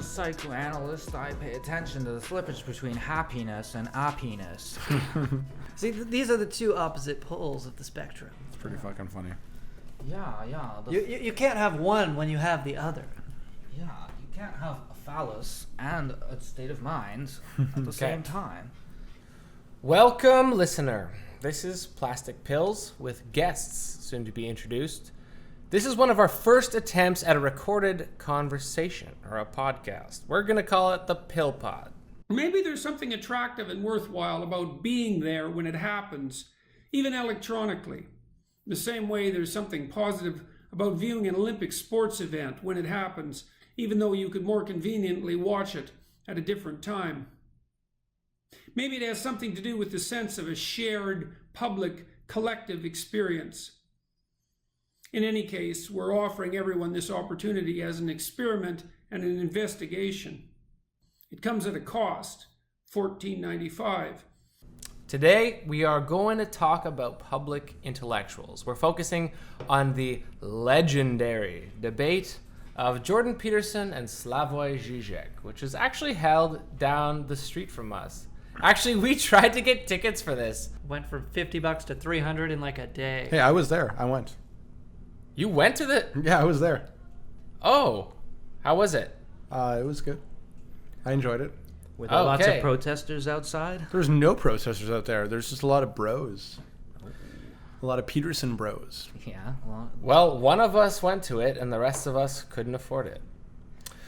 psychoanalyst, I pay attention to the slippage between happiness and appiness. See, these are the two opposite poles of the spectrum. It's pretty fucking funny. Yeah. You can't have one when you have the other. Yeah, you can't have a phallus and a state of mind at the same time. Welcome, listener. This is PlasticPills with guests soon to be introduced. This is one of our first attempts at a recorded conversation or a podcast. We're going to call it the Pill Pod. Maybe there's something attractive and worthwhile about being there when it happens, even electronically. The same way there's something positive about viewing an Olympic sports event when it happens, even though you could more conveniently watch it at a different time. Maybe it has something to do with the sense of a shared, public, collective experience. In any case, we're offering everyone this opportunity as an experiment and an investigation. It comes at a cost, $14.95. Today, we are going to talk about public intellectuals. We're focusing on the legendary debate of Jordan Peterson and Slavoj Zizek, which was actually held down the street from us. Actually, we tried to get tickets for this. Went from $50 to $300 in like a day. Hey, I was there. I went. You went to the... Yeah, I was there. Oh, how was it? It was good. I enjoyed it. Were there lots of protesters outside? There's no protesters out there. There's just a lot of bros. A lot of Peterson bros. Yeah. Well, one of us went to it, and the rest of us couldn't afford it.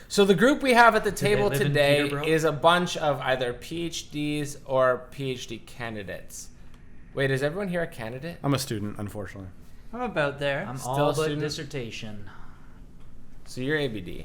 So the group we have at the table today is a bunch of either PhDs or PhD candidates. Wait, is everyone here a candidate? I'm a student, unfortunately. I'm about there. I'm Still all a but student? dissertation. So you're ABD.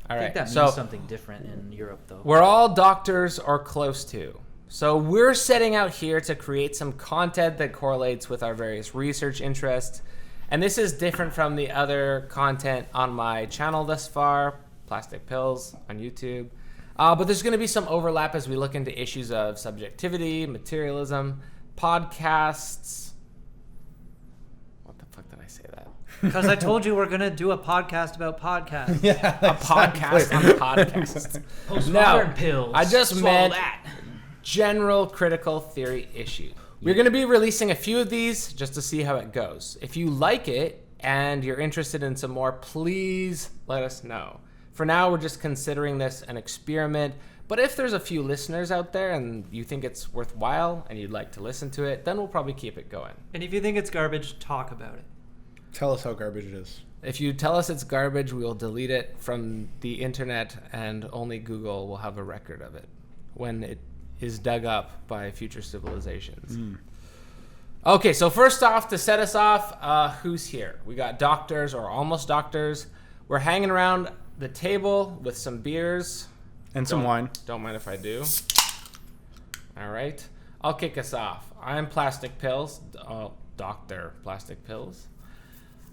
All I right. think that so means something different in Europe, though. we're all doctors or close to. So we're setting out here to create some content that correlates with our various research interests. And this is different from the other content on my channel thus far, PlasticPills on YouTube. But there's going to be some overlap as we look into issues of subjectivity, materialism, podcasts. What the fuck did I say that? Because I told you we're going to do a podcast about podcasts. Yeah, A podcast on a podcast. Postmodern pills. I just Swallow meant that. general critical theory issues. We're going to be releasing a few of these just to see how it goes. If you like it and you're interested in some more, please let us know. For now, we're just considering this an experiment. But if there's a few listeners out there and you think it's worthwhile and you'd like to listen to it, then we'll probably keep it going. And if you think it's garbage, talk about it. Tell us how garbage it is. If you tell us it's garbage, we will delete it from the internet and only Google will have a record of it when it is dug up by future civilizations. Okay, so first off, to set us off, who's here? We got doctors or almost doctors. We're hanging around the table with some beers. And some wine. Don't mind if I do. All right. I'll kick us off. I'm PlasticPills, Dr. PlasticPills.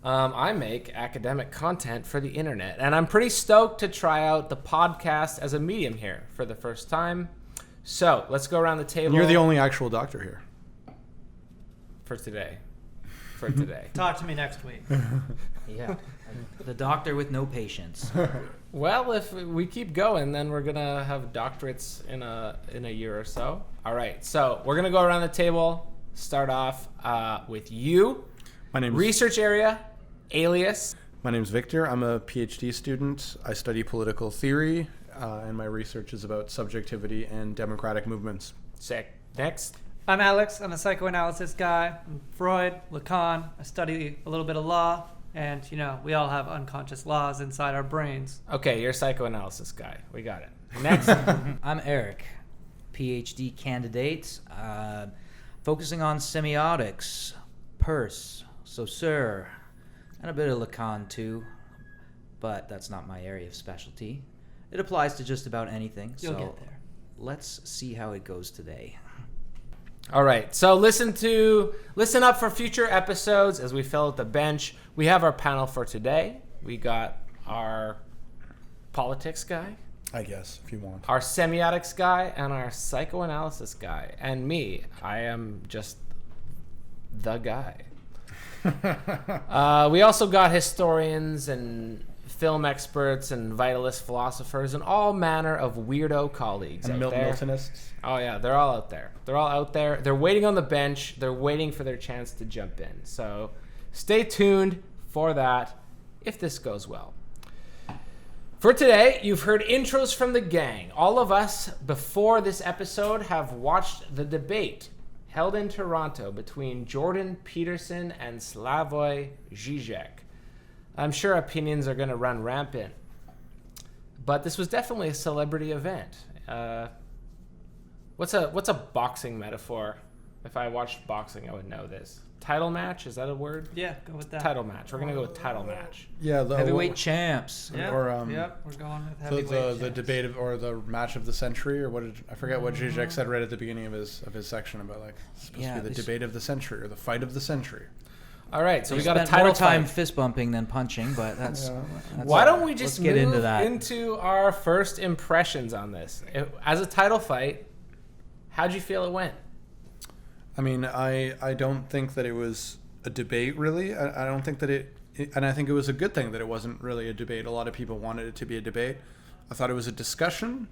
I make academic content for the internet, and I'm pretty stoked to try out the podcast as a medium here for the first time. So let's go around the table. And you're the only actual doctor here. For today. For today. Talk to me next week. Yeah. The doctor with no patience. Well, if we keep going, then we're gonna have doctorates in a year or so. All right, so we're gonna go around the table. Start off with you. My name's Research area, alias. My name's Victor. I'm a PhD student. I study political theory, and my research is about subjectivity and democratic movements. Sick. Next. I'm Alex. I'm a psychoanalysis guy. I'm Freud, Lacan. I study a little bit of law. And, you know, we all have unconscious laws inside our brains. Okay, you're a psychoanalysis guy. We got it. Next. I'm Eric, PhD candidate, focusing on semiotics, Peirce, Saussure, and a bit of Lacan too, but that's not my area of specialty. It applies to just about anything, You'll so get there. let's see how it goes today. All right, so listen up for future episodes as we fill out the bench. We have our panel for today. We got our politics guy, I guess, if you want. our semiotics guy, and our psychoanalysis guy. And me, I am just the guy. We also got historians and film experts and vitalist philosophers and all manner of weirdo colleagues And out there. Miltonists. Oh yeah, they're all out there. They're all out there. They're waiting on the bench. They're waiting for their chance to jump in. So stay tuned for that if this goes well. For today, you've heard intros from the gang. All of us, before this episode, have watched the debate held in Toronto between Jordan Peterson and Slavoj Zizek. I'm sure opinions are going to run rampant, but this was definitely a celebrity event. What's a boxing metaphor? If I watched boxing, I would know this. Title match? Is that a word? Yeah, go with that. Title match. We're going to go with title match. Yeah, the Heavyweight champs. Yep, or, yep, we're going with heavyweight. the debate or the match of the century, or I forget what Zizek said right at the beginning of his section about like it's supposed to be the debate of the century or the fight of the century. All right, so We we got a spent title more time fight. fist bumping than punching, but that's Why don't we just let's get move into that. into our first impressions on this? As a title fight, how'd you feel it went? I mean, I don't think that it was a debate, really. I don't think that and I think it was a good thing that it wasn't really a debate. A lot of people wanted it to be a debate. I thought it was a discussion,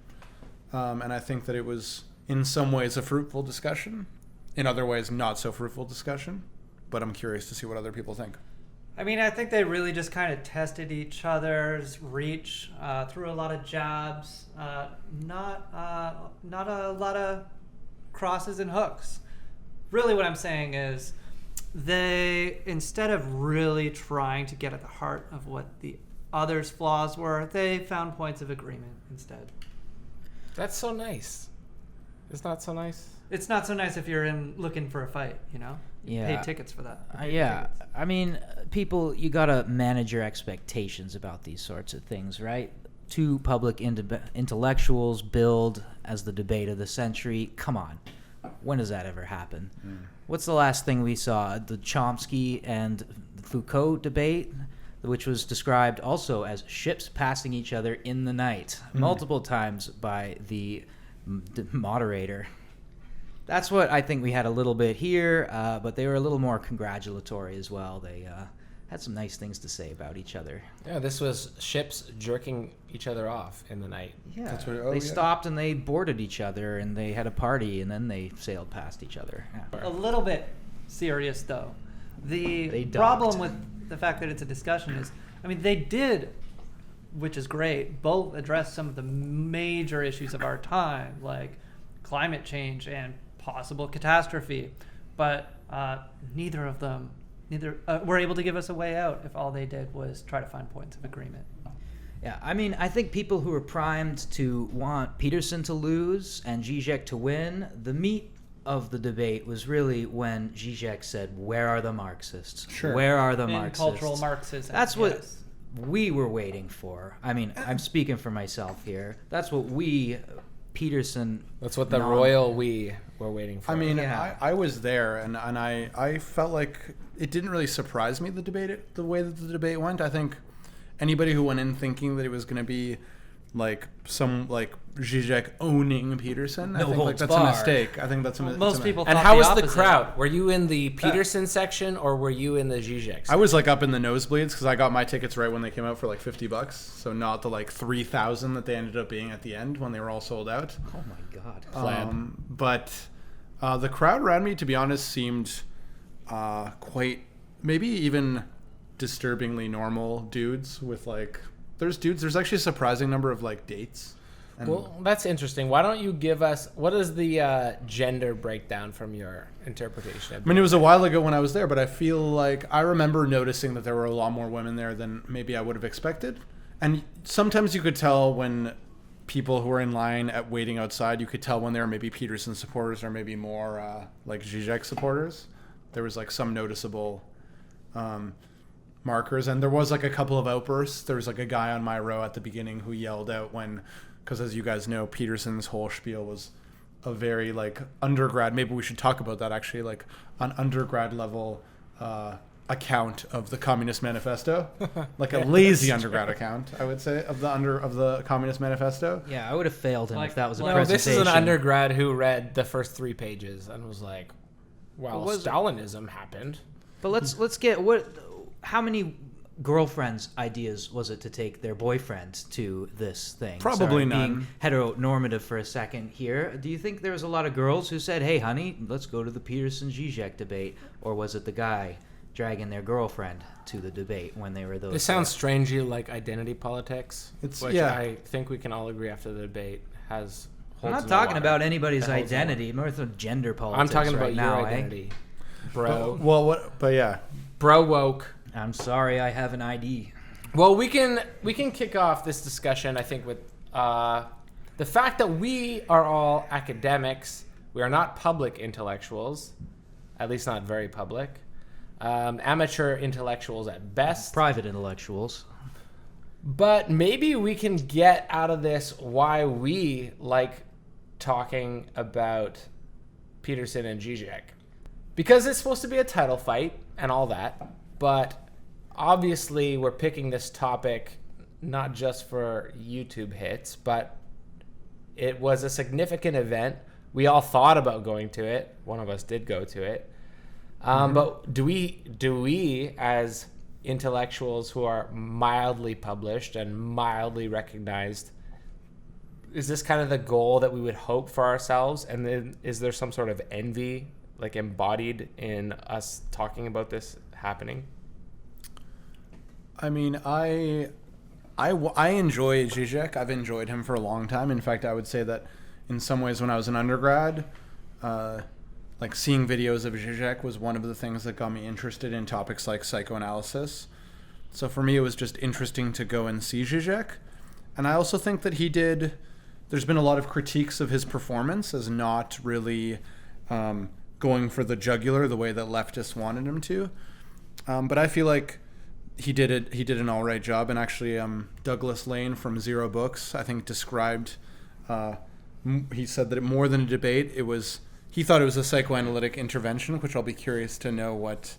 and I think that it was, in some ways, a fruitful discussion. In other ways, not so fruitful discussion. But I'm curious to see what other people think. I mean, I think they really just kind of tested each other's reach, threw a lot of jabs, not a lot of crosses and hooks. Really what I'm saying is they, instead of really trying to get at the heart of what the other's flaws were, they found points of agreement instead. That's so nice. It's not so nice. It's not so nice if you're looking for a fight, you know? You Yeah. pay tickets for that. Yeah, I mean, people, you gotta manage your expectations about these sorts of things, right? Two public intellectuals build as the debate of the century. Come on, when does that ever happen? What's the last thing we saw? The Chomsky and Foucault debate, which was described also as ships passing each other in the night, multiple times by the moderator. That's what I think we had a little bit here, but they were a little more congratulatory as well. They had some nice things to say about each other. Yeah, this was ships jerking each other off in the night. Yeah, That's what- they stopped and they boarded each other and they had a party and then they sailed past each other. Yeah. A little bit serious, though. They The docked. problem with the fact that it's a discussion is, I mean, they did, which is great, both address some of the major issues of our time, like climate change and possible catastrophe, but neither of them were able to give us a way out if all they did was try to find points of agreement. Yeah, I mean, I think people who are primed to want Peterson to lose and Zizek to win, the meat of the debate was really when Zizek said, "Where are the Marxists? Sure. Where are the In Marxists?" cultural Marxism. That's what yes. we were waiting for. I mean, I'm speaking for myself here. That's what Peterson... That's what the Noam- royal we were waiting for. I mean, Yeah. I was there, and I felt like it didn't really surprise me, the way that the debate went. I think anybody who went in thinking that it was going to be like Zizek owning Peterson, I No think like holds that's a barred. mistake. I think that's a Most people and thought how the was the opposite. crowd? Were you in the Peterson section or were you in the Zizek section? I was like up in the nosebleeds because I got my tickets right when they came out for like $50, so not the like 3,000 that they ended up being at the end when they were all sold out. Oh my God. But the crowd around me, to be honest, seemed quite, maybe even disturbingly normal dudes with like, there's actually a surprising number of like dates. And Well, that's interesting. Why don't you give us, what is the gender breakdown from your interpretation? I mean, it was a while ago when I was there, but I feel like I remember noticing that there were a lot more women there than maybe I would have expected. And sometimes you could tell when people who were in line at waiting outside, you could tell when they were maybe Peterson supporters or maybe more like Zizek supporters. There was like some noticeable markers, and there was like a couple of outbursts. There was like a guy on my row at the beginning who yelled out because as you guys know, Peterson's whole spiel was a very like undergrad, maybe we should talk about that actually, like an undergrad level account of the Communist Manifesto, like a lazy undergrad account, I would say, of the Communist Manifesto. Yeah, I would have failed him Like- if that was a No, No, presentation. this is an undergrad who read the first 3 pages and was like, well, Was- Stalinism happened. But let's get how many girlfriend's ideas was it to take their boyfriend to this thing? Probably Being none. heteronormative for a second here, do you think there was a lot of girls who said, "Hey, honey, let's go to the Peterson-Zizek debate," or was it the guy dragging their girlfriend to the debate when they were those? This sounds strangely like identity politics, It's- which yeah. I think we can all agree after the debate has. I'm holds not no talking water. about anybody's That holds no identity, more than gender politics. I'm talking about right your now, identity, bro. Well, what? But yeah, Bro woke. I'm sorry, I have an ID. Well, we can kick off this discussion, I think, with the fact that we are all academics. We are not public intellectuals, at least not very public. Amateur intellectuals at best. Private intellectuals. But maybe we can get out of this why we like talking about Peterson and Zizek. Because it's supposed to be a title fight and all that, but obviously we're picking this topic not just for YouTube hits, but it was a significant event. We all thought about going to it. One of us did go to it. But do we as intellectuals who are mildly published and mildly recognized, is this kind of the goal that we would hope for ourselves? And then is there some sort of envy like embodied in us talking about this happening? I mean, I enjoy Zizek. I've enjoyed him for a long time. In fact, I would say that in some ways when I was an undergrad, like seeing videos of Zizek was one of the things that got me interested in topics like psychoanalysis. So for me, it was just interesting to go and see Zizek. And I also think that there's been a lot of critiques of his performance as not really going for the jugular the way that leftists wanted him to. But I feel like he did an all right job. And actually, Douglas Lane from Zero Books, I think, described, he said that more than a debate, he thought it was a psychoanalytic intervention, which I'll be curious to know what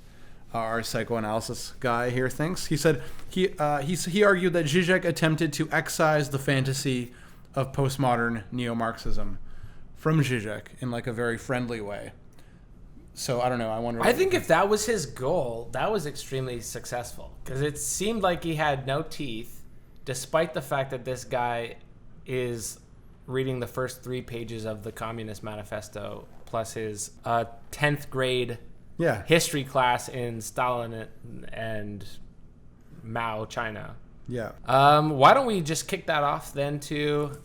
our psychoanalysis guy here thinks. He said he argued that Zizek attempted to excise the fantasy of postmodern neo-Marxism from Zizek in like a very friendly way. So I don't know. I wonder. I think if that was his goal, that was extremely successful because it seemed like he had no teeth, despite the fact that this guy is reading the first 3 pages of the Communist Manifesto plus his 10th grade history class in Stalin and Mao, China. Yeah. Why don't we just kick that off then to,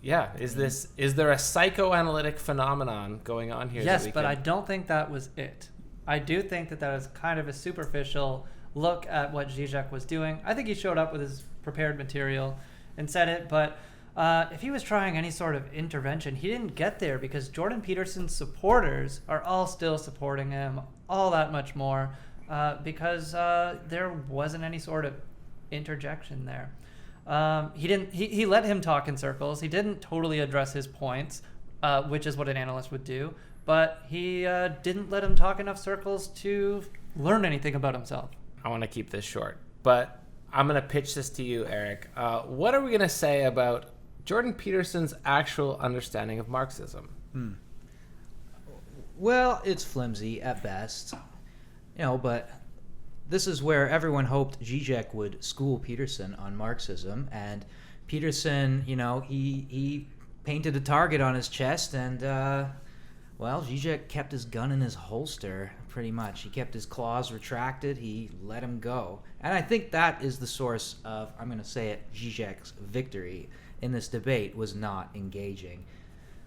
is there a psychoanalytic phenomenon going on here? Yes, but I don't think that was it. I do think that was kind of a superficial look at what Zizek was doing. I think he showed up with his prepared material and said it, but if he was trying any sort of intervention, he didn't get there because Jordan Peterson's supporters are all still supporting him all that much more because there wasn't any sort of interjection there. He let him talk in circles. He didn't totally address his points, which is what an analyst would do, but he didn't let him talk enough circles to learn anything about himself. I want to keep this short, but I'm going to pitch this to you, Eric. What are we going to say about Jordan Peterson's actual understanding of Marxism? Well, it's flimsy at best, but this is where everyone hoped Zizek would school Peterson on Marxism, and Peterson, he painted a target on his chest, and Zizek kept his gun in his holster, pretty much. He kept his claws retracted, he let him go. And I think that is the source of, I'm going to say it, Zizek's victory in this debate was not engaging.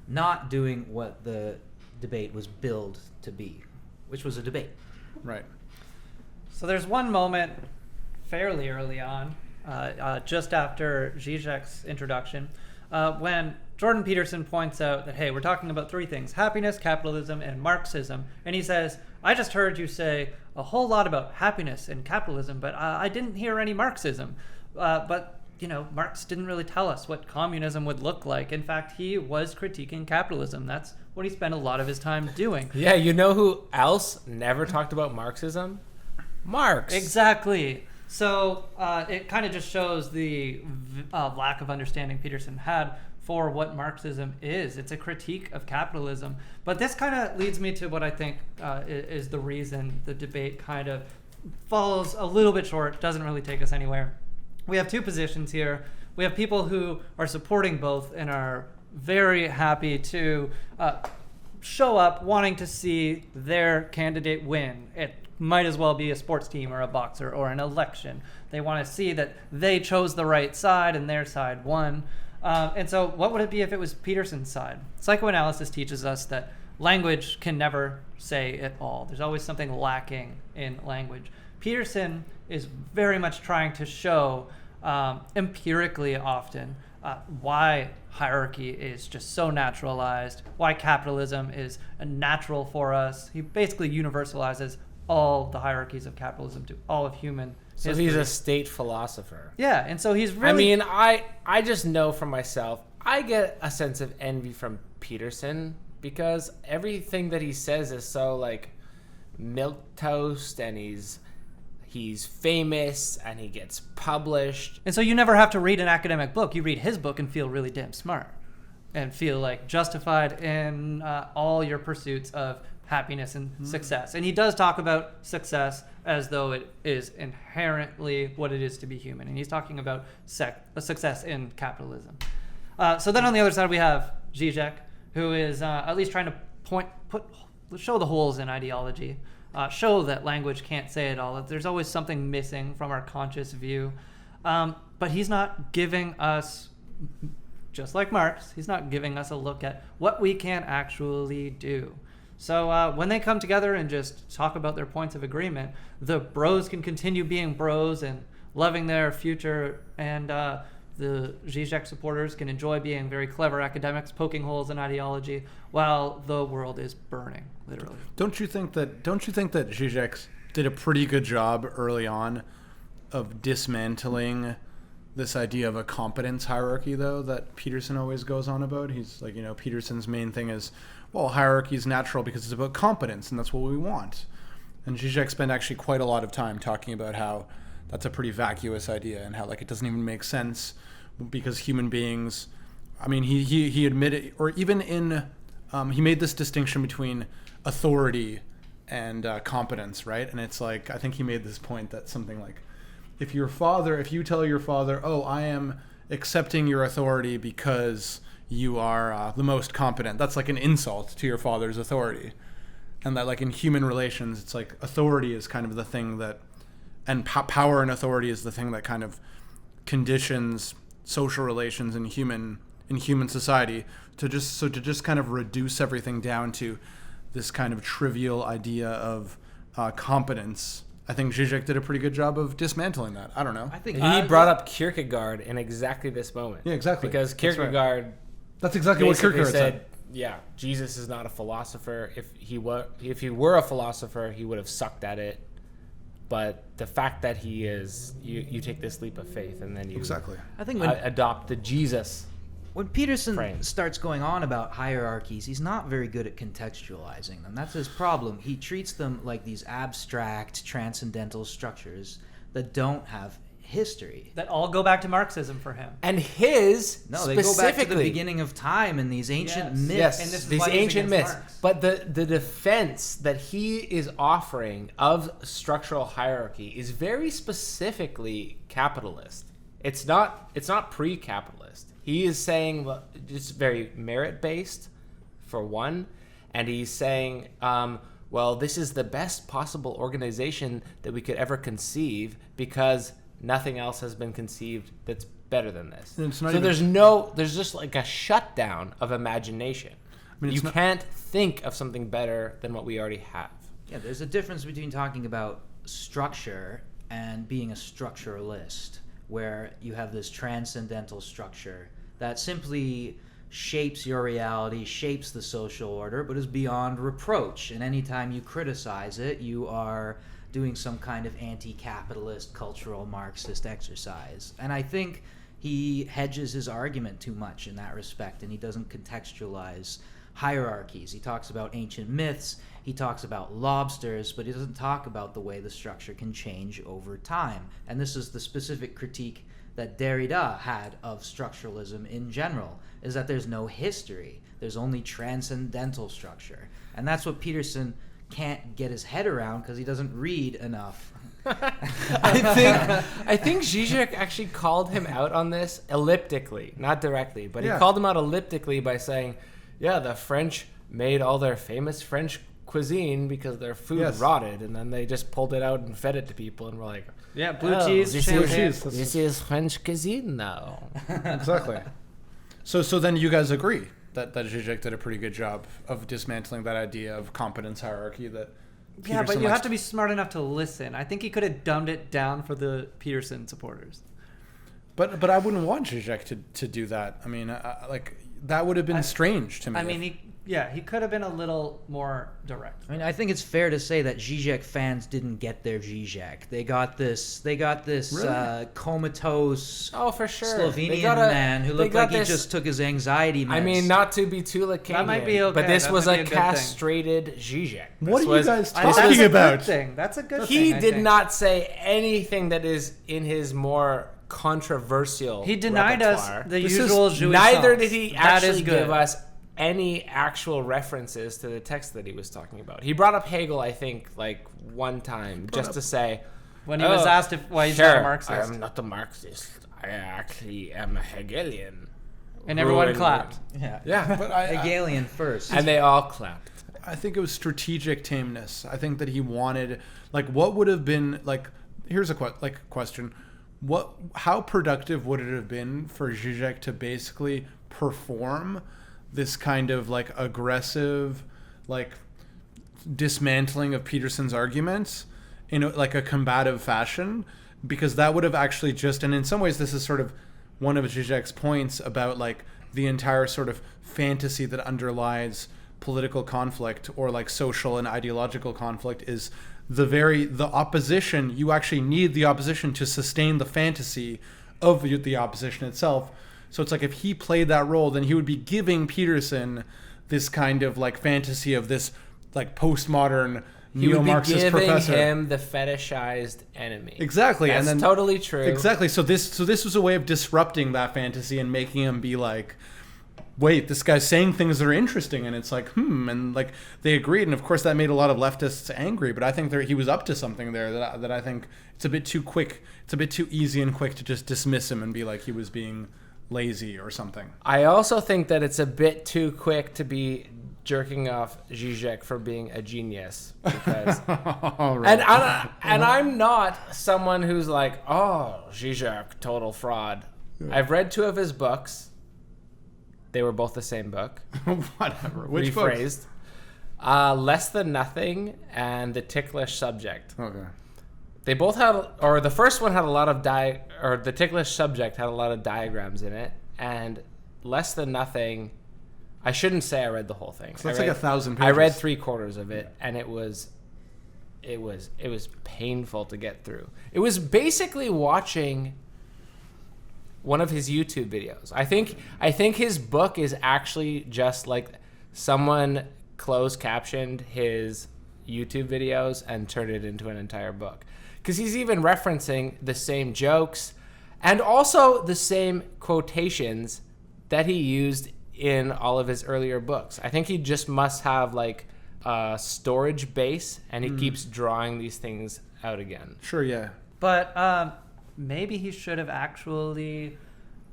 Not doing what the debate was billed to be, which was a debate. Right. So there's one moment fairly early on, just after Zizek's introduction, when Jordan Peterson points out that, hey, we're talking about 3 things: happiness, capitalism, and Marxism. And he says, I just heard you say a whole lot about happiness and capitalism, but I didn't hear any Marxism. But Marx didn't really tell us what communism would look like. In fact, he was critiquing capitalism. That's what he spent a lot of his time doing. Yeah, you know who else never talked about Marxism? Marx. Exactly. So it kind of just shows the lack of understanding Peterson had for what Marxism is. It's a critique of capitalism. But this kind of leads me to what I think is the reason the debate kind of falls a little bit short, doesn't really take us anywhere. We have two positions here. We have people who are supporting both and are very happy to show up wanting to see their candidate win. It might as well be a sports team or a boxer or an election. They want to see that they chose the right side and their side won. And so what would it be if it was Peterson's side? Psychoanalysis teaches us that language can never say it all. There's always something lacking in language. Peterson is very much trying to show empirically often why hierarchy is just so naturalized, why capitalism is natural for us. He basically universalizes all the hierarchies of capitalism to all of human So history. he's a state philosopher. Yeah, and so he's really... I mean, I just know for myself, I get a sense of envy from Peterson because everything that he says is so like milquetoast, and he's famous and he gets published. And so you never have to read an academic book. You read his book and feel really damn smart and feel like justified in all your pursuits of happiness and success. And he does talk about success as though it is inherently what it is to be human. And he's talking about success in capitalism. So then on the other side, we have Zizek, who is at least trying to show the holes in ideology, show that language can't say it all, that there's always something missing from our conscious view. But he's not giving us, just like Marx, he's not giving us a look at what we can actually do. So when they come together and just talk about their points of agreement, the bros can continue being bros and loving their future, and the Zizek supporters can enjoy being very clever academics poking holes in ideology while the world is burning, literally. Don't you think that Zizek did a pretty good job early on of dismantling this idea of a competence hierarchy, though, that Peterson always goes on about? He's like, Peterson's main thing is, well, hierarchy is natural because it's about competence, and that's what we want. And Zizek spent actually quite a lot of time talking about how that's a pretty vacuous idea and how it doesn't even make sense because human beings, he admitted, or even in, he made this distinction between authority and competence, right? And it's like, I think he made this point that something like, if you tell your father, oh, I am accepting your authority because you are the most competent, that's like an insult to your father's authority. And that in human relations, it's like authority is kind of the thing that, and power and authority is the thing that kind of conditions social relations in human society to just kind of reduce everything down to this kind of trivial idea of competence. I think Zizek did a pretty good job of dismantling that. I don't know. I think he brought up Kierkegaard in exactly this moment. Yeah, exactly. Because Kierkegaard, that's exactly what Kierkegaard said. Yeah, Jesus is not a philosopher. If he were a philosopher, he would have sucked at it. But the fact that he is, you take this leap of faith and then you I think adopt the Jesus. when Peterson frame. starts going on about hierarchies, he's not very good at contextualizing them. That's his problem. He treats them like these abstract, transcendental structures that don't have history. That all go back to Marxism for him. And his No, they go back to the specifically, beginning of time and these ancient Yes. myths. yes, And this is these why he's ancient against myths. Marx. But the defense that he is offering of structural hierarchy is very specifically capitalist. It's not pre-capitalist. He is saying it's very merit-based, for one, and he's saying, well, this is the best possible organization that we could ever conceive because nothing else has been conceived that's better than this. And it's not So even- there's just like a shutdown of imagination. it's You not- can't think of something better than what we already have. Yeah, there's a difference between talking about structure and being a structuralist, where you have this transcendental structure that simply shapes your reality, shapes the social order, but is beyond reproach. And anytime you criticize it, you are doing some kind of anti-capitalist, cultural Marxist exercise. And I think he hedges his argument too much in that respect, and he doesn't contextualize hierarchies. He talks about ancient myths, he talks about lobsters, but he doesn't talk about the way the structure can change over time. And this is the specific critique that Derrida had of structuralism in general, is that there's no history. There's only transcendental structure. And that's what Peterson can't get his head around because he doesn't read enough. I think Zizek actually called him out on this elliptically, not directly, but he called him out elliptically by saying, yeah, the French made all their famous French cuisine because their food rotted, and then they just pulled it out and fed it to people, and we're like, yeah, blue cheese, this is French cuisine now. Exactly. So then you guys agree that Zizek did a pretty good job of dismantling that idea of competence hierarchy that Peterson but you have to be smart enough to listen. I think he could have dumbed it down for the Peterson supporters. But I wouldn't want Zizek to do that. I mean, like that would have been strange to me. I mean, he could have been a little more direct. I mean, I think it's fair to say that Zizek fans didn't get their Zizek. They got this Really? comatose For sure. Slovenian man who looked like he just took his anxiety meds. I mean, not to be too Lacanian, That might be okay. but this That was might a be a good thing. castrated Zizek. What are you guys That's talking a about? good thing. That's a good thing. He I did think. not say anything that is in his more controversial He denied repertoire. us the This is- usual jouissance. Neither did he That is actually good. give us any actual references to the text that he was talking about. He brought up Hegel, I think, like one time, just to say, When he was asked why he's not a Marxist. I'm not a Marxist. I actually am a Hegelian. And everyone Ruined. clapped. Yeah. But Hegelian first. And they all clapped. I think it was strategic tameness. I think that he wanted, like, what would have been, like, here's a question. How productive would it have been for Zizek to basically perform this kind of, like, aggressive, like, dismantling of Peterson's arguments in, like, a combative fashion? Because that would have actually just, and in some ways this is sort of one of Zizek's points about, like, the entire sort of fantasy that underlies political conflict or like social and ideological conflict is the opposition. You actually need the opposition to sustain the fantasy of the opposition itself. So it's like if he played that role, then he would be giving Peterson this kind of like fantasy of this like postmodern He would be neo-Marxist giving professor. him the fetishized enemy. Exactly. That's and then, totally true. Exactly. So this was a way of disrupting that fantasy and making him be like, wait, this guy's saying things that are interesting, and it's like, and like they agreed, and of course that made a lot of leftists angry. But I think he was up to something there that I think it's a bit too quick, it's a bit too easy and quick to just dismiss him and be like he was being lazy or something. I also think that it's a bit too quick to be jerking off Zizek for being a genius, because Right. and I'm not someone who's like, oh, Zizek, total fraud. I've read 2 of his books. They were both the same book. Whatever. Which books? Rephrased. Less Than Nothing and The Ticklish Subject. Okay. They both had, or the first one had a lot of The Ticklish Subject had a lot of diagrams in it, and Less Than Nothing, I shouldn't say I read the whole thing. So that's like 1,000 pages. I read 3/4 of it, and it was painful to get through. It was basically watching one of his YouTube videos. I think his book is actually just like someone closed captioned his YouTube videos and turned it into an entire book. Because he's even referencing the same jokes and also the same quotations that he used in all of his earlier books. I think he just must have like a storage base, and he keeps drawing these things out again. Sure, yeah. But maybe he should have actually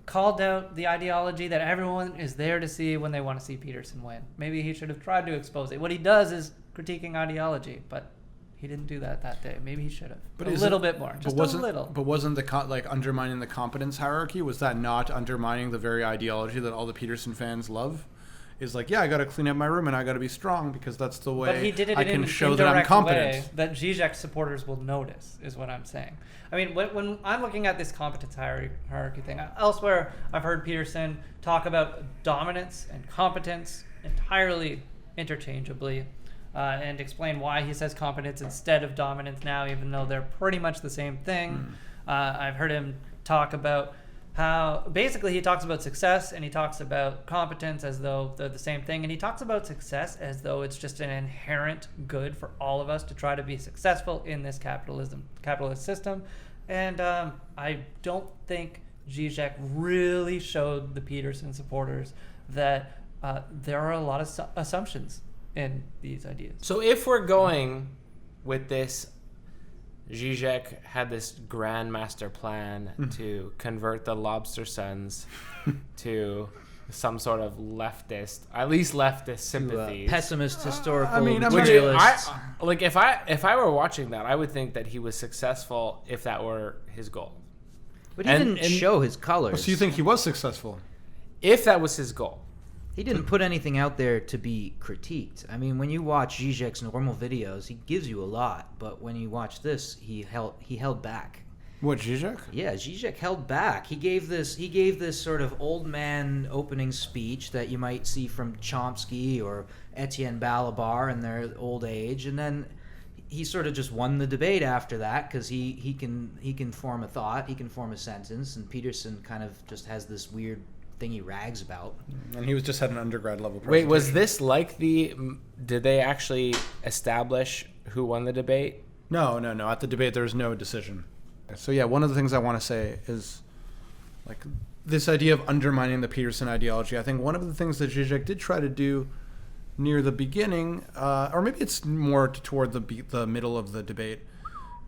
called out the ideology that everyone is there to see when they want to see Peterson win. Maybe he should have tried to expose it. What he does is critiquing ideology, but he didn't do that day. Maybe he should have. But a little bit more, just a little. But wasn't the undermining the competence hierarchy? Was that not undermining the very ideology that all the Peterson fans love? Is like, yeah, I got to clean up my room and I got to be strong because that's the way But he did it I in can an show that I'm indirect competent. way that Zizek supporters will notice, is what I'm saying. I mean, when I'm looking at this competence hierarchy thing, elsewhere I've heard Peterson talk about dominance and competence entirely interchangeably, and explain why he says competence instead of dominance now, even though they're pretty much the same thing. I've heard him talk about how basically he talks about success and he talks about competence as though they're the same thing, and he talks about success as though it's just an inherent good for all of us to try to be successful in this capitalist system. And I don't think Zizek really showed the Peterson supporters that there are a lot of assumptions in these ideas. So if we're going with this Zizek had this grand master plan to convert the Lobster Sons to some sort of leftist, at least leftist sympathies. Pessimist historical I mean, I'm Which realists. like if I were watching that, I would think that he was successful if that were his goal. But he and- didn't show his colors. So you think he was successful? If that was his goal. He didn't put anything out there to be critiqued. I mean, when you watch Zizek's normal videos, he gives you a lot. But when you watch this, he held back. What, Zizek? Yeah, Zizek held back. He gave this sort of old man opening speech that you might see from Chomsky or Etienne Balibar in their old age, and then he sort of just won the debate after that because he can form a thought, he can form a sentence, and Peterson kind of just has this weird thing he rags about. And he was just had an undergrad level. Wait, was this like did they actually establish who won the debate? No. At the debate, there was no decision. So yeah, one of the things I want to say is, like, this idea of undermining the Peterson ideology. I think one of the things that Zizek did try to do near the beginning, or maybe it's more toward the middle of the debate,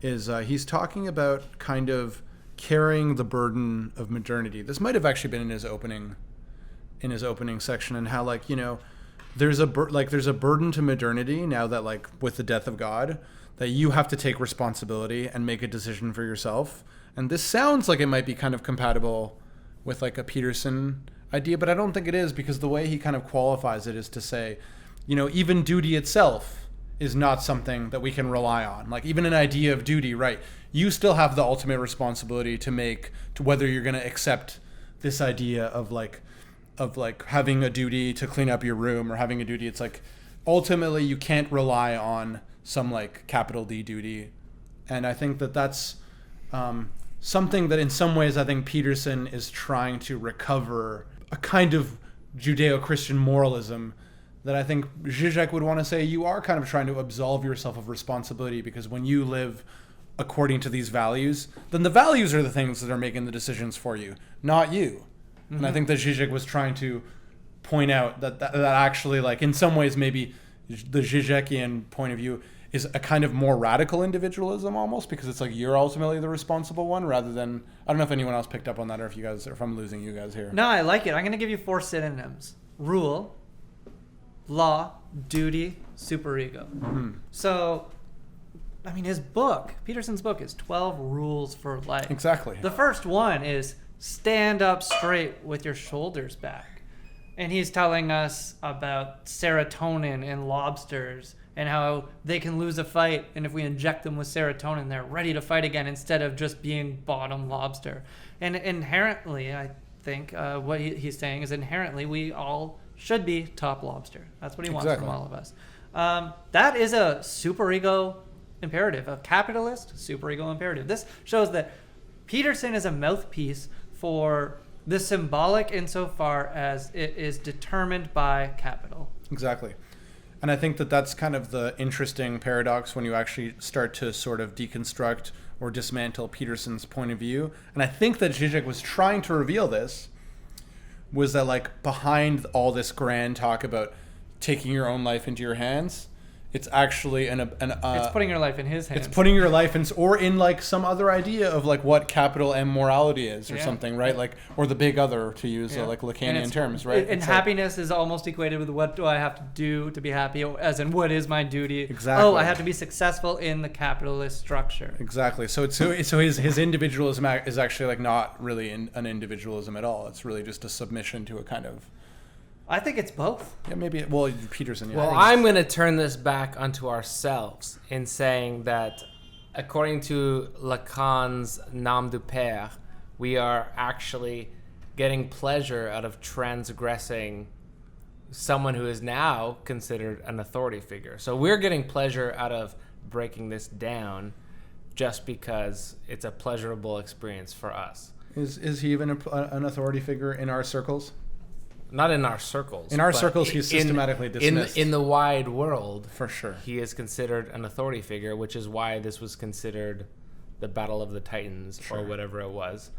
is he's talking about kind of carrying the burden of modernity. This might have actually been in his opening section, and how, like, you know, there's a burden to modernity now that, like, with the death of God, that you have to take responsibility and make a decision for yourself. And this sounds like it might be kind of compatible with, like, a Peterson idea, but I don't think it is, because the way he kind of qualifies it is to say, you know, even duty itself is not something that we can rely on. Like, even an idea of duty, right? You still have the ultimate responsibility to whether you're going to accept this idea of having a duty to clean up your room, or having a duty. It's like, ultimately you can't rely on some, like, capital D duty. And I think that that's something that in some ways I think Peterson is trying to recover, a kind of Judeo-Christian moralism that I think Zizek would want to say you are kind of trying to absolve yourself of responsibility, because when you live according to these values, then the values are the things that are making the decisions for you, not you. Mm-hmm. And I think that Zizek was trying to point out that actually, like, in some ways maybe the Zizekian point of view is a kind of more radical individualism almost, because it's like you're ultimately the responsible one, rather than, I don't know if anyone else picked up on that, or if I'm losing you guys here. No, I like it. I'm going to give you 4 synonyms: rule, law, duty, superego. Mm-hmm. So, I mean, Peterson's book is 12 Rules for Life. Exactly. The first one is stand up straight with your shoulders back. And he's telling us about serotonin in lobsters and how they can lose a fight, and if we inject them with serotonin, they're ready to fight again instead of just being bottom lobster. And inherently, I think what he's saying is inherently we all should be top lobster. That's what he wants from all of us. That is a superego imperative, a capitalist superego imperative. This shows that Peterson is a mouthpiece for the symbolic insofar as it is determined by capital. Exactly. And I think that that's kind of the interesting paradox when you actually start to sort of deconstruct or dismantle Peterson's point of view. And I think that Zizek was trying to reveal this, was that, like, behind all this grand talk about taking your own life into your hands, it's actually it's putting your life in his hands. It's putting your life in, or in, like, some other idea of, like, what capital M morality is, or something, right? Like, or the big other, to use like Lacanian terms, right? And happiness is almost equated with what do I have to do to be happy, as in what is my duty? Exactly. Oh, I have to be successful in the capitalist structure. Exactly. So his individualism is actually, like, not really an individualism at all. It's really just a submission to a kind of. I think it's both. Yeah, maybe. Well, Peterson. Yeah. Well, I'm going to turn this back onto ourselves in saying that, according to Lacan's Nom du Père, we are actually getting pleasure out of transgressing someone who is now considered an authority figure. So we're getting pleasure out of breaking this down just because it's a pleasurable experience for us. Is he even an authority figure in our circles? Not in our circles. In our circles, he's systematically dismissed. In the wide world, for sure, he is considered an authority figure, which is why this was considered the Battle of the Titans, or whatever it was.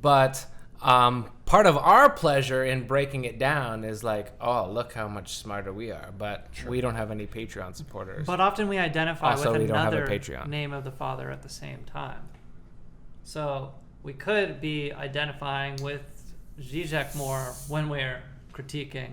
But Part of our pleasure in breaking it down is like, oh, look how much smarter we are. But we don't have any Patreon supporters. But often we identify Also, with we don't have a another Patreon. name of the Father at the same time. So we could be identifying with Zizek more when we're critiquing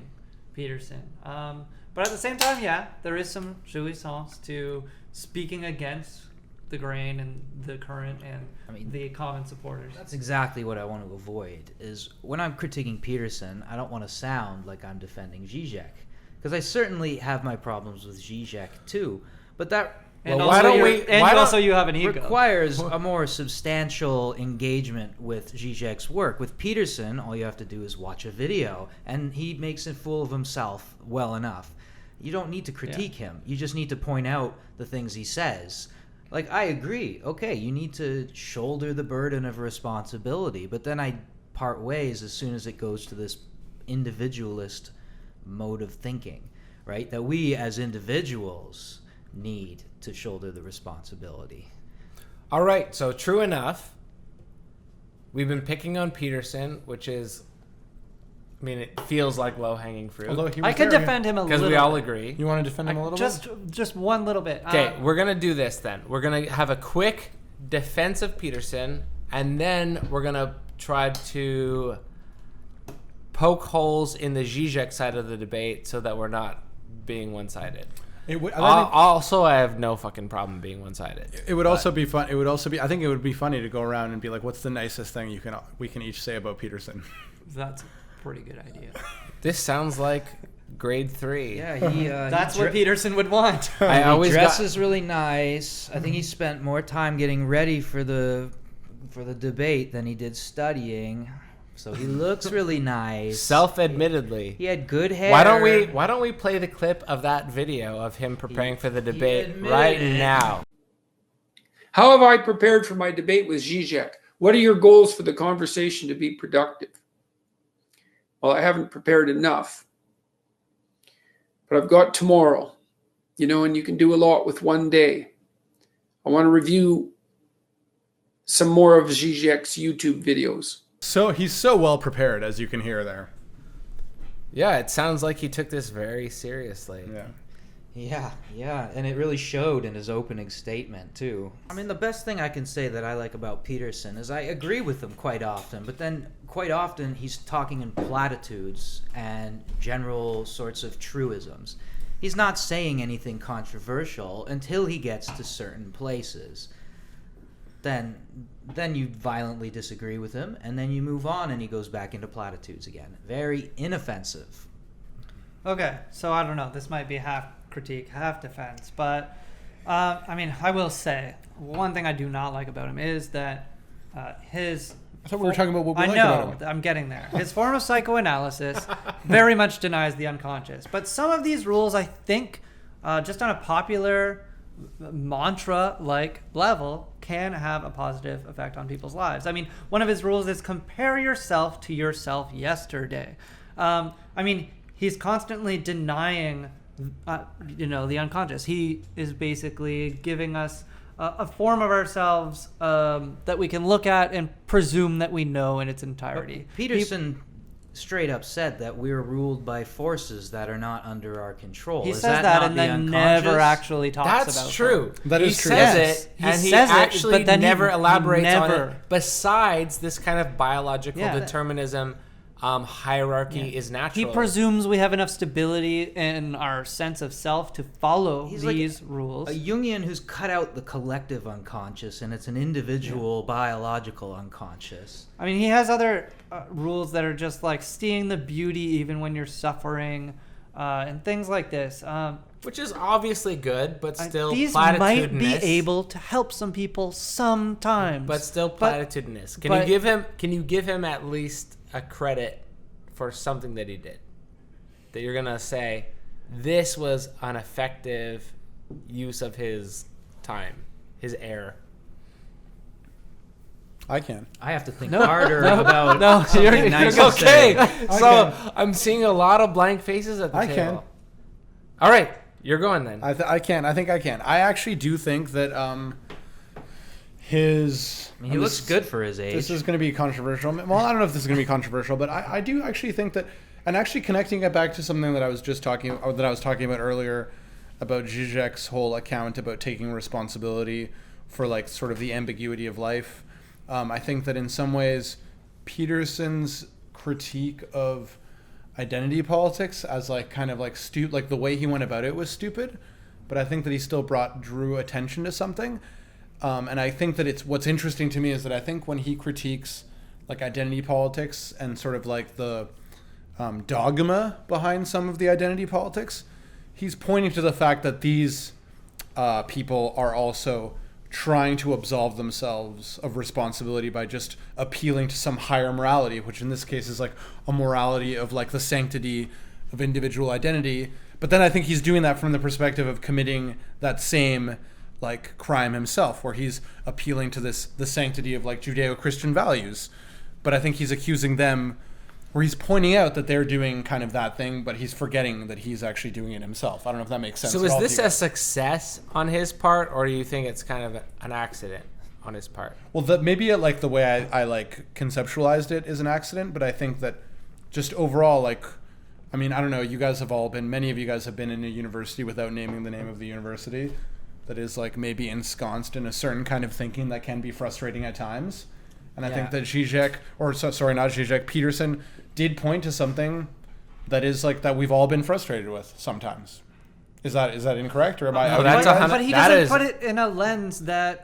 Peterson. But at the same time, yeah, there is some jouissance to speaking against the grain and the current and the common supporters. That's exactly what I want to avoid, is when I'm critiquing Peterson, I don't want to sound like I'm defending Zizek. Because I certainly have my problems with Zizek too. But that And Well, also why don't you're- we- And why don't- also you have an ego. requires a more substantial engagement with Zizek's work. With Peterson, all you have to do is watch a video, and he makes a fool of himself well enough. You don't need to critique him. You just need to point out the things he says. Like, I agree. Okay, you need to shoulder the burden of responsibility, but then I part ways as soon as it goes to this individualist mode of thinking, right? That we as individuals need to shoulder the responsibility. All right, so true enough. We've been picking on Peterson, which is, I mean, it feels like low-hanging fruit. Although he was I could there, defend him a Because little we all bit. agree. You want to defend him a little bit? Just one little bit. Okay, we're going to do this then. We're going to have a quick defense of Peterson, and then we're going to try to poke holes in the Zizek side of the debate so that we're not being one-sided. It would, Also, I have no fucking problem being one-sided. it would also be fun. It would also be. I think it would be funny to go around and be like, "What's the nicest thing we can each say about Peterson?" That's a pretty good idea. This sounds like grade 3. Yeah, he. That's what Peterson would want. I He always dresses really nice. I think he spent more time getting ready for the debate than he did studying. So he looks really nice. self-admittedly. He had good hair. Why don't we play the clip of that video of him preparing for the debate admitted right it. now? How have I prepared for my debate with Zizek? What are your goals for the conversation to be productive? Well, I haven't prepared enough. But I've got tomorrow, and you can do a lot with one day. I want to review some more of Zizek's YouTube videos. So he's so well prepared, as you can hear there. Yeah, it sounds like he took this very seriously. Yeah. Yeah, and it really showed in his opening statement, too. I mean, the best thing I can say that I like about Peterson is I agree with him quite often, but then quite often he's talking in platitudes and general sorts of truisms. He's not saying anything controversial until he gets to certain places. Then you violently disagree with him, and then you move on and he goes back into platitudes again. Very inoffensive. Okay, so I don't know. This might be half critique, half defense. But, I will say, one thing I do not like about him is that his... I thought we were talking about what we like know, about him. I'm getting there. His form of psychoanalysis very much denies the unconscious. But some of these rules, I think, just on a popular mantra-like level, can have a positive effect on people's lives. I mean, one of his rules is compare yourself to yourself yesterday. He's constantly denying, the unconscious. He is basically giving us a form of ourselves that we can look at and presume that we know in its entirety. Peterson straight up said that we're ruled by forces that are not under our control. He Is says that not and the then unconscious? never actually talks about That's true. them. That he is true. says Yes. it, He and he says it, actually but then he never elaborates on never- it. Besides this kind of biological Yeah. determinism, hierarchy is natural. He presumes we have enough stability in our sense of self to follow He's like these rules. A Jungian who's cut out the collective unconscious, and it's an individual biological unconscious. I mean, he has other rules that are just like seeing the beauty even when you're suffering, and things like this. Which is obviously good, but still These platitudinous. might be able to help some people sometimes, but still platitudinous. Can but- you give him at least a credit for something that he did? That you're gonna say, this was an effective use of his time, his air. I can. I have to think harder about no, something you're nice to Okay, say. so I'm seeing a lot of blank faces at the I table. can. All right, you're going then. I can. I think I can. I actually do think that I mean, he looks good for his age. This is going to be controversial. Well, I don't know if this is going to be controversial, but I do actually think that, and actually connecting it back to something that I was talking about earlier about Zizek's whole account about taking responsibility for like sort of the ambiguity of life. I think that in some ways, Peterson's critique of identity politics as like kind of like like the way he went about it was stupid, but I think that he still drew attention to something. And I think that what's interesting to me is that I think when he critiques like identity politics and sort of like the dogma behind some of the identity politics, he's pointing to the fact that these people are also trying to absolve themselves of responsibility by just appealing to some higher morality, which in this case is like a morality of like the sanctity of individual identity. But then I think he's doing that from the perspective of committing that same like crime himself, where he's appealing to the sanctity of like Judeo-Christian values. But I think he's accusing them, where he's pointing out that they're doing kind of that thing, but he's forgetting that he's actually doing it himself. I don't know if that makes sense. So is this a success on his part, or do you think it's kind of an accident on his part? Well, maybe like the way I like conceptualized it is an accident, but I think that just overall, like, I mean, I don't know, many of you guys have been in a university without naming the name of the university that is like maybe ensconced in a certain kind of thinking that can be frustrating at times. And I think that Peterson did point to something that is like that we've all been frustrated with sometimes. Is that incorrect, or am I? But he doesn't put it in a lens that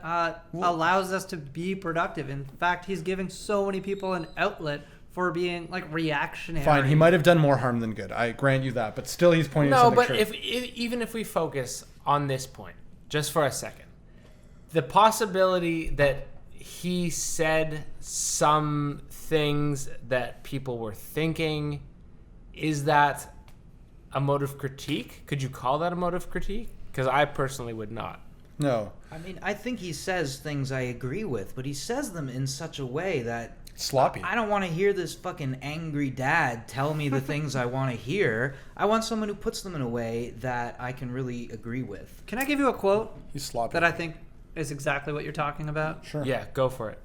allows us to be productive. In fact, he's giving so many people an outlet for being like reactionary. Fine, he might have done more harm than good. I grant you that, but still, he's pointing to something true. No, but even if we focus on this point just for a second, the possibility that he said some things that people were thinking, is that a mode of critique? Could you call that a mode of critique? Because I personally would not. No. I mean, I think he says things I agree with, but he says them in such a way that sloppy. I don't want to hear this fucking angry dad tell me the things I want to hear. I want someone who puts them in a way that I can really agree with. Can I give you a quote? He's sloppy. That I think is exactly what you're talking about? Sure. Yeah, go for it.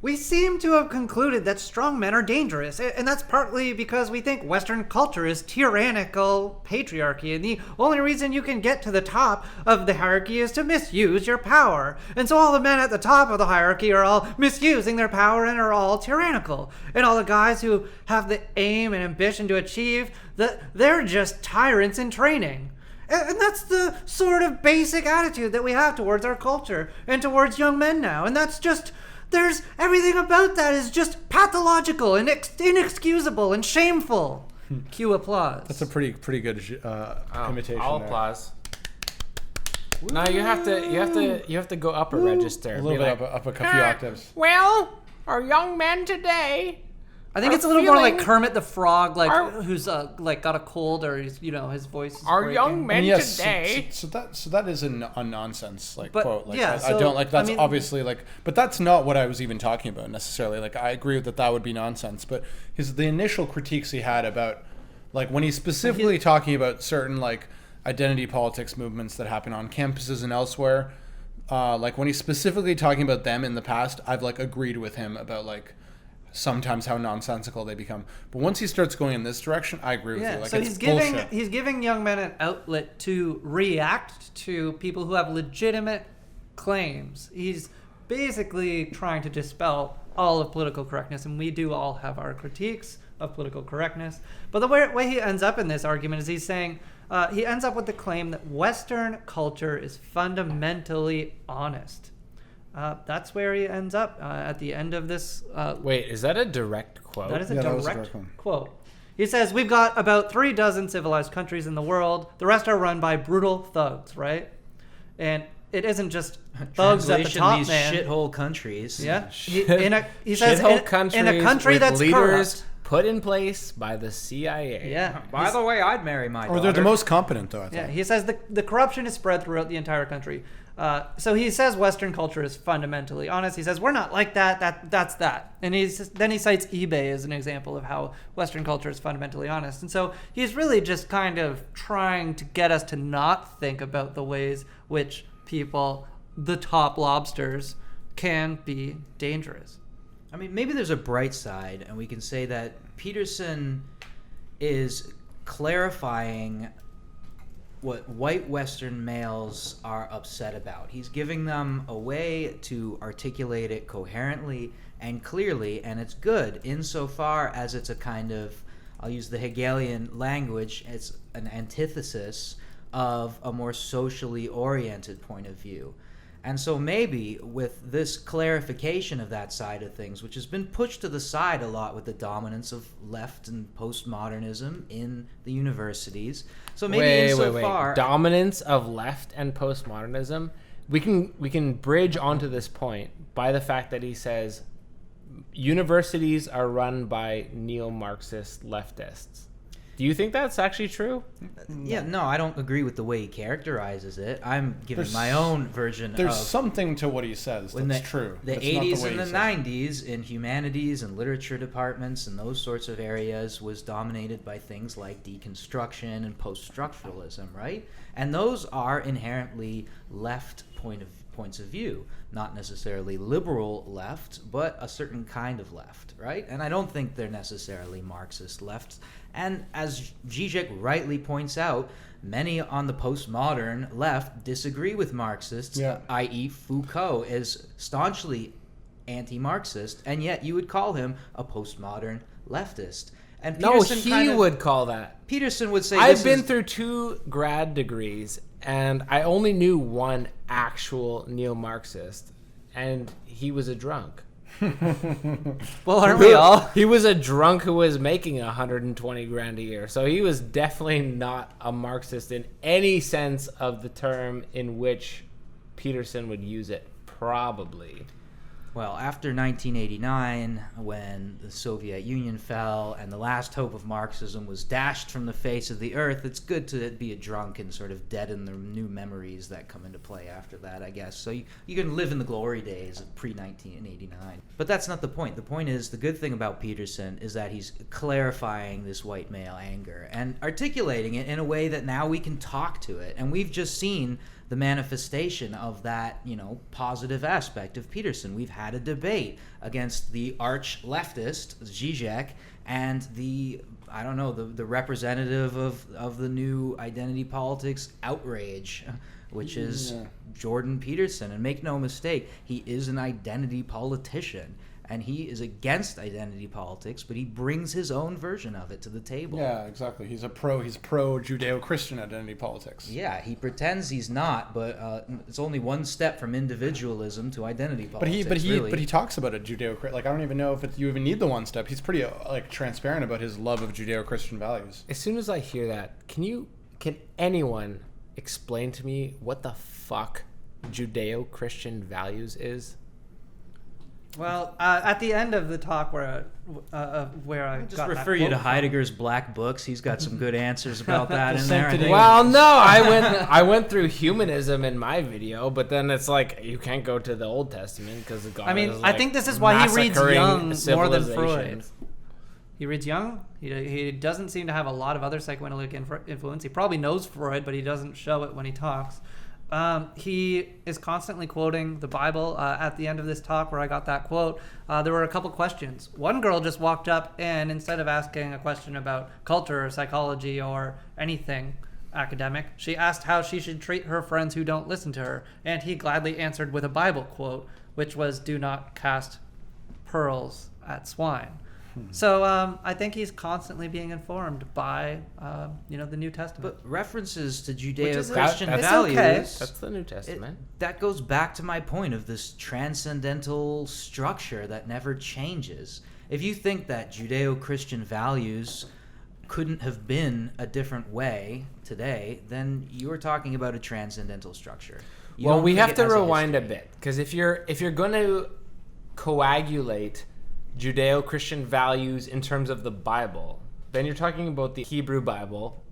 We seem to have concluded that strong men are dangerous, and that's partly because we think Western culture is tyrannical patriarchy, and the only reason you can get to the top of the hierarchy is to misuse your power. And so all the men at the top of the hierarchy are all misusing their power and are all tyrannical. And all the guys who have the aim and ambition to achieve, they're just tyrants in training. And that's the sort of basic attitude that we have towards our culture and towards young men now. And that's just... There's everything about that is just pathological and inexcusable and shameful. Cue applause. That's a pretty good imitation. I'll applause. Now you have to go up a register. A little bit up a few octaves. Well, our young men today. I think it's a little more like Kermit the Frog, who's like got a cold or he's, his voice is our breaking. Young men today. So that is a nonsense quote. Like, yeah, I don't like. That's obviously like, but that's not what I was even talking about necessarily. Like, I agree that would be nonsense. But the initial critiques he had about, like, when he's specifically talking about certain like identity politics movements that happen on campuses and elsewhere, like when he's specifically talking about them in the past, I've like agreed with him about like sometimes how nonsensical they become. But once he starts going in this direction, I agree with you. Like, so it's bullshit. he's giving young men an outlet to react to people who have legitimate claims. He's basically trying to dispel all of political correctness, and we do all have our critiques of political correctness. But the way he ends up in this argument is he's saying, he ends up with the claim that Western culture is fundamentally honest. That's where he ends up at the end of this. Wait, is that a direct quote? That is a direct quote. He says, we've got about 36 civilized countries in the world. The rest are run by brutal thugs, right? And it isn't just thugs at the top, these man. shithole countries. Yeah. He says, countries in a country with that's leaders corrupt. put in place by the CIA. Yeah. By the way, I'd marry my daughter. Or they're the most competent, though, I think. Yeah, he says the corruption is spread throughout the entire country. So he says Western culture is fundamentally honest. He says we're not like that. That's that. And then he cites eBay as an example of how Western culture is fundamentally honest. And so he's really just kind of trying to get us to not think about the ways which people the top lobsters can be dangerous. I mean, maybe there's a bright side, and we can say that Peterson is clarifying what white Western males are upset about. He's giving them a way to articulate it coherently and clearly, and it's good insofar as it's a kind of, I'll use the Hegelian language, it's an antithesis of a more socially oriented point of view. And so maybe with this clarification of that side of things, which has been pushed to the side a lot with the dominance of left and postmodernism in the universities. So maybe insofar... Dominance of left and postmodernism? We can bridge onto this point by the fact that he says universities are run by neo-Marxist leftists. Do you think that's actually true? Yeah, no, I don't agree with the way he characterizes it. I'm giving my own version of... There's something to what he says that's true. The That's not 80s way and the he says it. 90s in humanities and literature departments and those sorts of areas was dominated by things like deconstruction and post-structuralism, right? And those are inherently left points of view. Not necessarily liberal left, but a certain kind of left, right? And I don't think they're necessarily Marxist lefts. And as Zizek rightly points out, many on the postmodern left disagree with Marxists, i.e. Foucault is staunchly anti-Marxist, and yet you would call him a postmodern leftist. And Peterson would call that. Peterson would say I've been through 2 grad degrees, and I only knew one actual neo-Marxist, and he was a drunk. Well, aren't we all? He was a drunk who was making $120,000 a year, so he was definitely not a Marxist in any sense of the term in which Peterson would use it, probably. Well, after 1989, when the Soviet Union fell and the last hope of Marxism was dashed from the face of the earth, it's good to be a drunk and sort of deaden the new memories that come into play after that, I guess. So you can live in the glory days of pre-1989. But that's not the point. The point is, the good thing about Peterson is that he's clarifying this white male anger and articulating it in a way that now we can talk to it. And we've just seen the manifestation of that, positive aspect of Peterson. We've had a debate against the arch leftist, Zizek, and the representative of the new identity politics outrage, which is Jordan Peterson. And make no mistake, he is an identity politician. And he is against identity politics, but he brings his own version of it to the table. Yeah, exactly. He's pro Judeo-Christian identity politics. Yeah, he pretends he's not, but it's only one step from individualism to identity politics. But he talks about a Judeo-Christian. Like, I don't even know if you even need the one step. He's pretty transparent about his love of Judeo-Christian values. As soon as I hear that, can anyone explain to me what the fuck Judeo-Christian values is? Well, at the end of the talk where I just refer you to Heidegger's Black Books. He's got some good answers about that in there. Well, no, I went through humanism in my video, but then it's like you can't go to the Old Testament because God. I think this is why he reads Jung more than Freud. He reads Jung. He doesn't seem to have a lot of other psychoanalytic influence. He probably knows Freud, but he doesn't show it when he talks. He is constantly quoting the Bible. At the end of this talk where I got that quote, there were a couple questions. One girl just walked up and instead of asking a question about culture or psychology or anything academic, she asked how she should treat her friends who don't listen to her. And he gladly answered with a Bible quote, which was, "Do not cast pearls at swine." So I think he's constantly being informed by, the New Testament. But references to Judeo-Christian that's values, okay. That's the New Testament. That goes back to my point of this transcendental structure that never changes. If you think that Judeo-Christian values couldn't have been a different way today, then you're talking about a transcendental structure. Well, we have to rewind a bit, because if you're going to coagulate Judeo-Christian values in terms of the Bible, then you're talking about the Hebrew Bible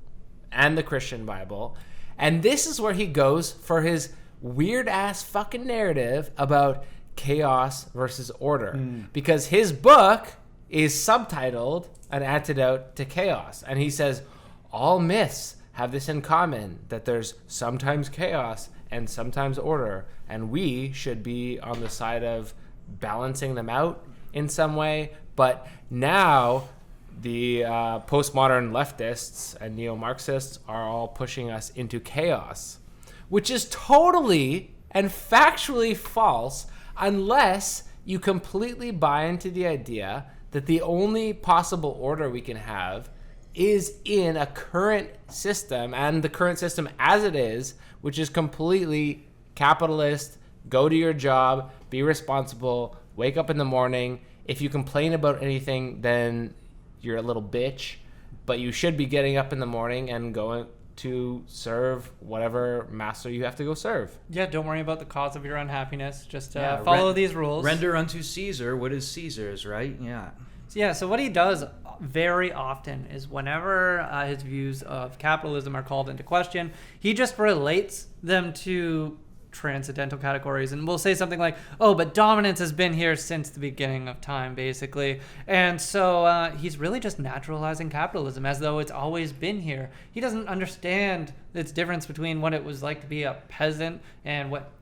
and the Christian Bible. And this is where he goes for his weird-ass fucking narrative about chaos versus order. Because his book is subtitled An Antidote to Chaos. And he says, all myths have this in common, that there's sometimes chaos and sometimes order, and we should be on the side of balancing them out in some way. But now the postmodern leftists and neo-Marxists are all pushing us into chaos, which is totally and factually false unless you completely buy into the idea that the only possible order we can have is in a current system, and the current system as it is, which is completely capitalist. Go to your job, be responsible, wake up in the morning. If you complain about anything, then you're a little bitch, but you should be getting up in the morning and going to serve whatever master you have to go serve. Yeah, don't worry about the cause of your unhappiness. Just follow these rules. Render unto Caesar what is Caesar's, right? Yeah. So what he does very often is whenever his views of capitalism are called into question, he just relates them to transcendental categories, and we'll say something like, oh, but dominance has been here since the beginning of time, basically. And so he's really just naturalizing capitalism as though it's always been here. He doesn't understand its difference between what it was like to be a peasant and what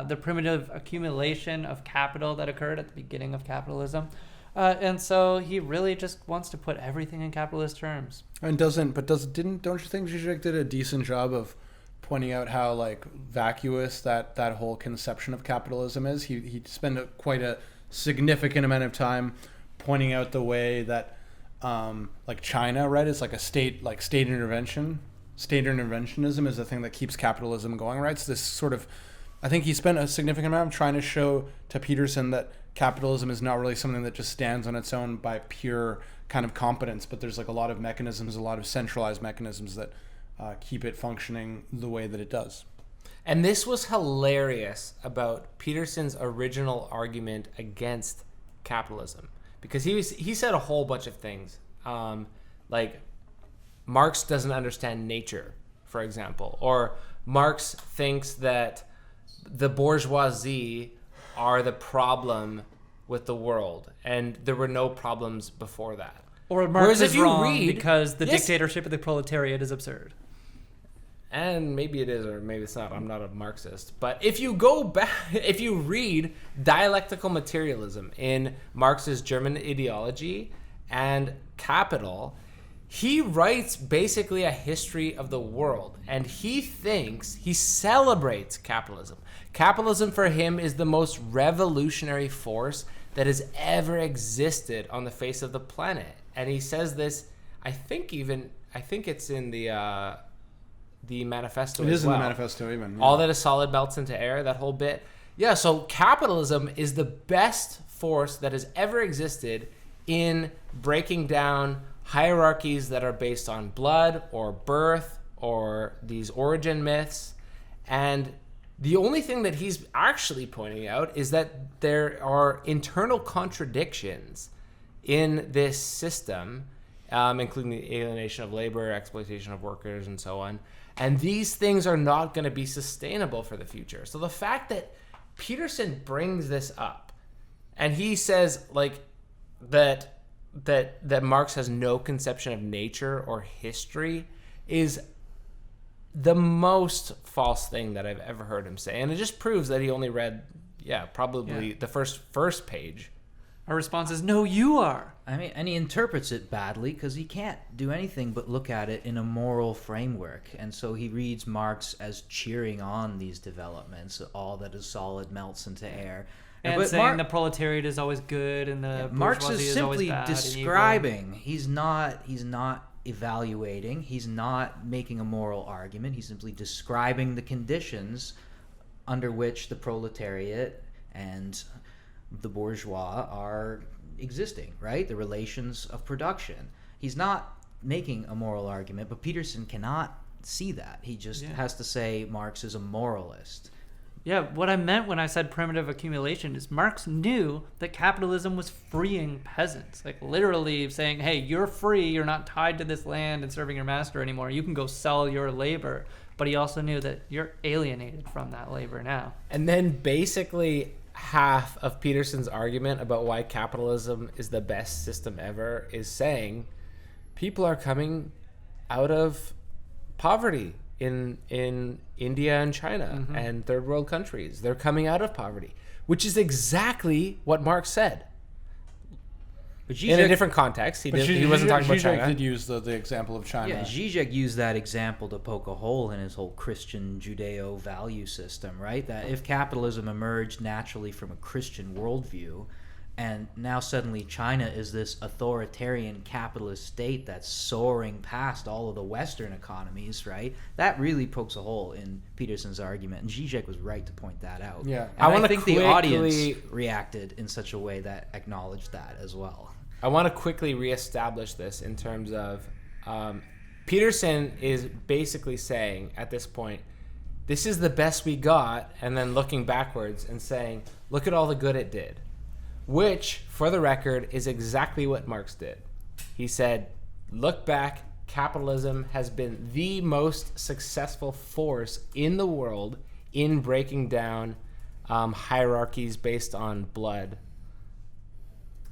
the primitive accumulation of capital that occurred at the beginning of capitalism. And so he really just wants to put everything in capitalist terms. And don't you think Zizek did a decent job of pointing out how like vacuous that whole conception of capitalism is? He spent quite a significant amount of time pointing out the way that like China, right, is like a state intervention. State interventionism is the thing that keeps capitalism going, right? So this sort of, I think he spent a significant amount of trying to show to Peterson that capitalism is not really something that just stands on its own by pure kind of competence, but there's like a lot of mechanisms, a lot of centralized mechanisms that keep it functioning the way that it does. And this was hilarious about Peterson's original argument against capitalism, because he said a whole bunch of things, like Marx doesn't understand nature, for example, or Marx thinks that the bourgeoisie are the problem with the world, and there were no problems before that. Or Marx is wrong because the dictatorship of the proletariat is absurd. And maybe it is, or maybe it's not. I'm not a Marxist. But if you go back, if you read Dialectical Materialism in Marx's German Ideology and Capital, he writes basically a history of the world, and he celebrates capitalism. Capitalism for him is the most revolutionary force that has ever existed on the face of the planet. And he says this, I think it's in the manifesto. It is in the manifesto even. Yeah. All that is solid melts into air, that whole bit. Yeah, so capitalism is the best force that has ever existed in breaking down hierarchies that are based on blood or birth or these origin myths. And the only thing that he's actually pointing out is that there are internal contradictions in this system, including the alienation of labor, exploitation of workers, and so on. And these things are not going to be sustainable for the future. So the fact that Peterson brings this up, and he says like that Marx has no conception of nature or history, is the most false thing that I've ever heard him say. And it just proves that he only read, the first page. Our response is, no, you are. I mean, and he interprets it badly because he can't do anything but look at it in a moral framework. And so he reads Marx as cheering on these developments, all that is solid melts into air. And saying the proletariat is always good and the Marx bourgeoisie is always simply bad describing. He's not evaluating. He's not making a moral argument. He's simply describing the conditions under which the proletariat and the bourgeois are existing, right? The relations of production. He's not making a moral argument, but Peterson cannot see that. He just has to say Marx is a moralist. Yeah, what I meant when I said primitive accumulation is Marx knew that capitalism was freeing peasants. Like literally saying, hey, you're free, you're not tied to this land and serving your master anymore. You can go sell your labor. But he also knew that you're alienated from that labor now. And then basically half of Peterson's argument about why capitalism is the best system ever is saying people are coming out of poverty in India and China and third world countries. They're coming out of poverty, which is exactly what Marx said. But In a different context. He wasn't talking about China. Zizek did use the example of China. Yeah, Zizek used that example to poke a hole in his whole Christian Judeo value system, right? That if capitalism emerged naturally from a Christian worldview, and now suddenly China is this authoritarian capitalist state that's soaring past all of the Western economies, right? That really pokes a hole in Peterson's argument, and Zizek was right to point that out. Yeah. And I I think the audience reacted in such a way that acknowledged that as well. I want to quickly reestablish this in terms of Peterson is basically saying at this point, this is the best we got, and then looking backwards and saying, look at all the good it did. Which, for the record, is exactly what Marx did. He said, look back, capitalism has been the most successful force in the world in breaking down hierarchies based on blood.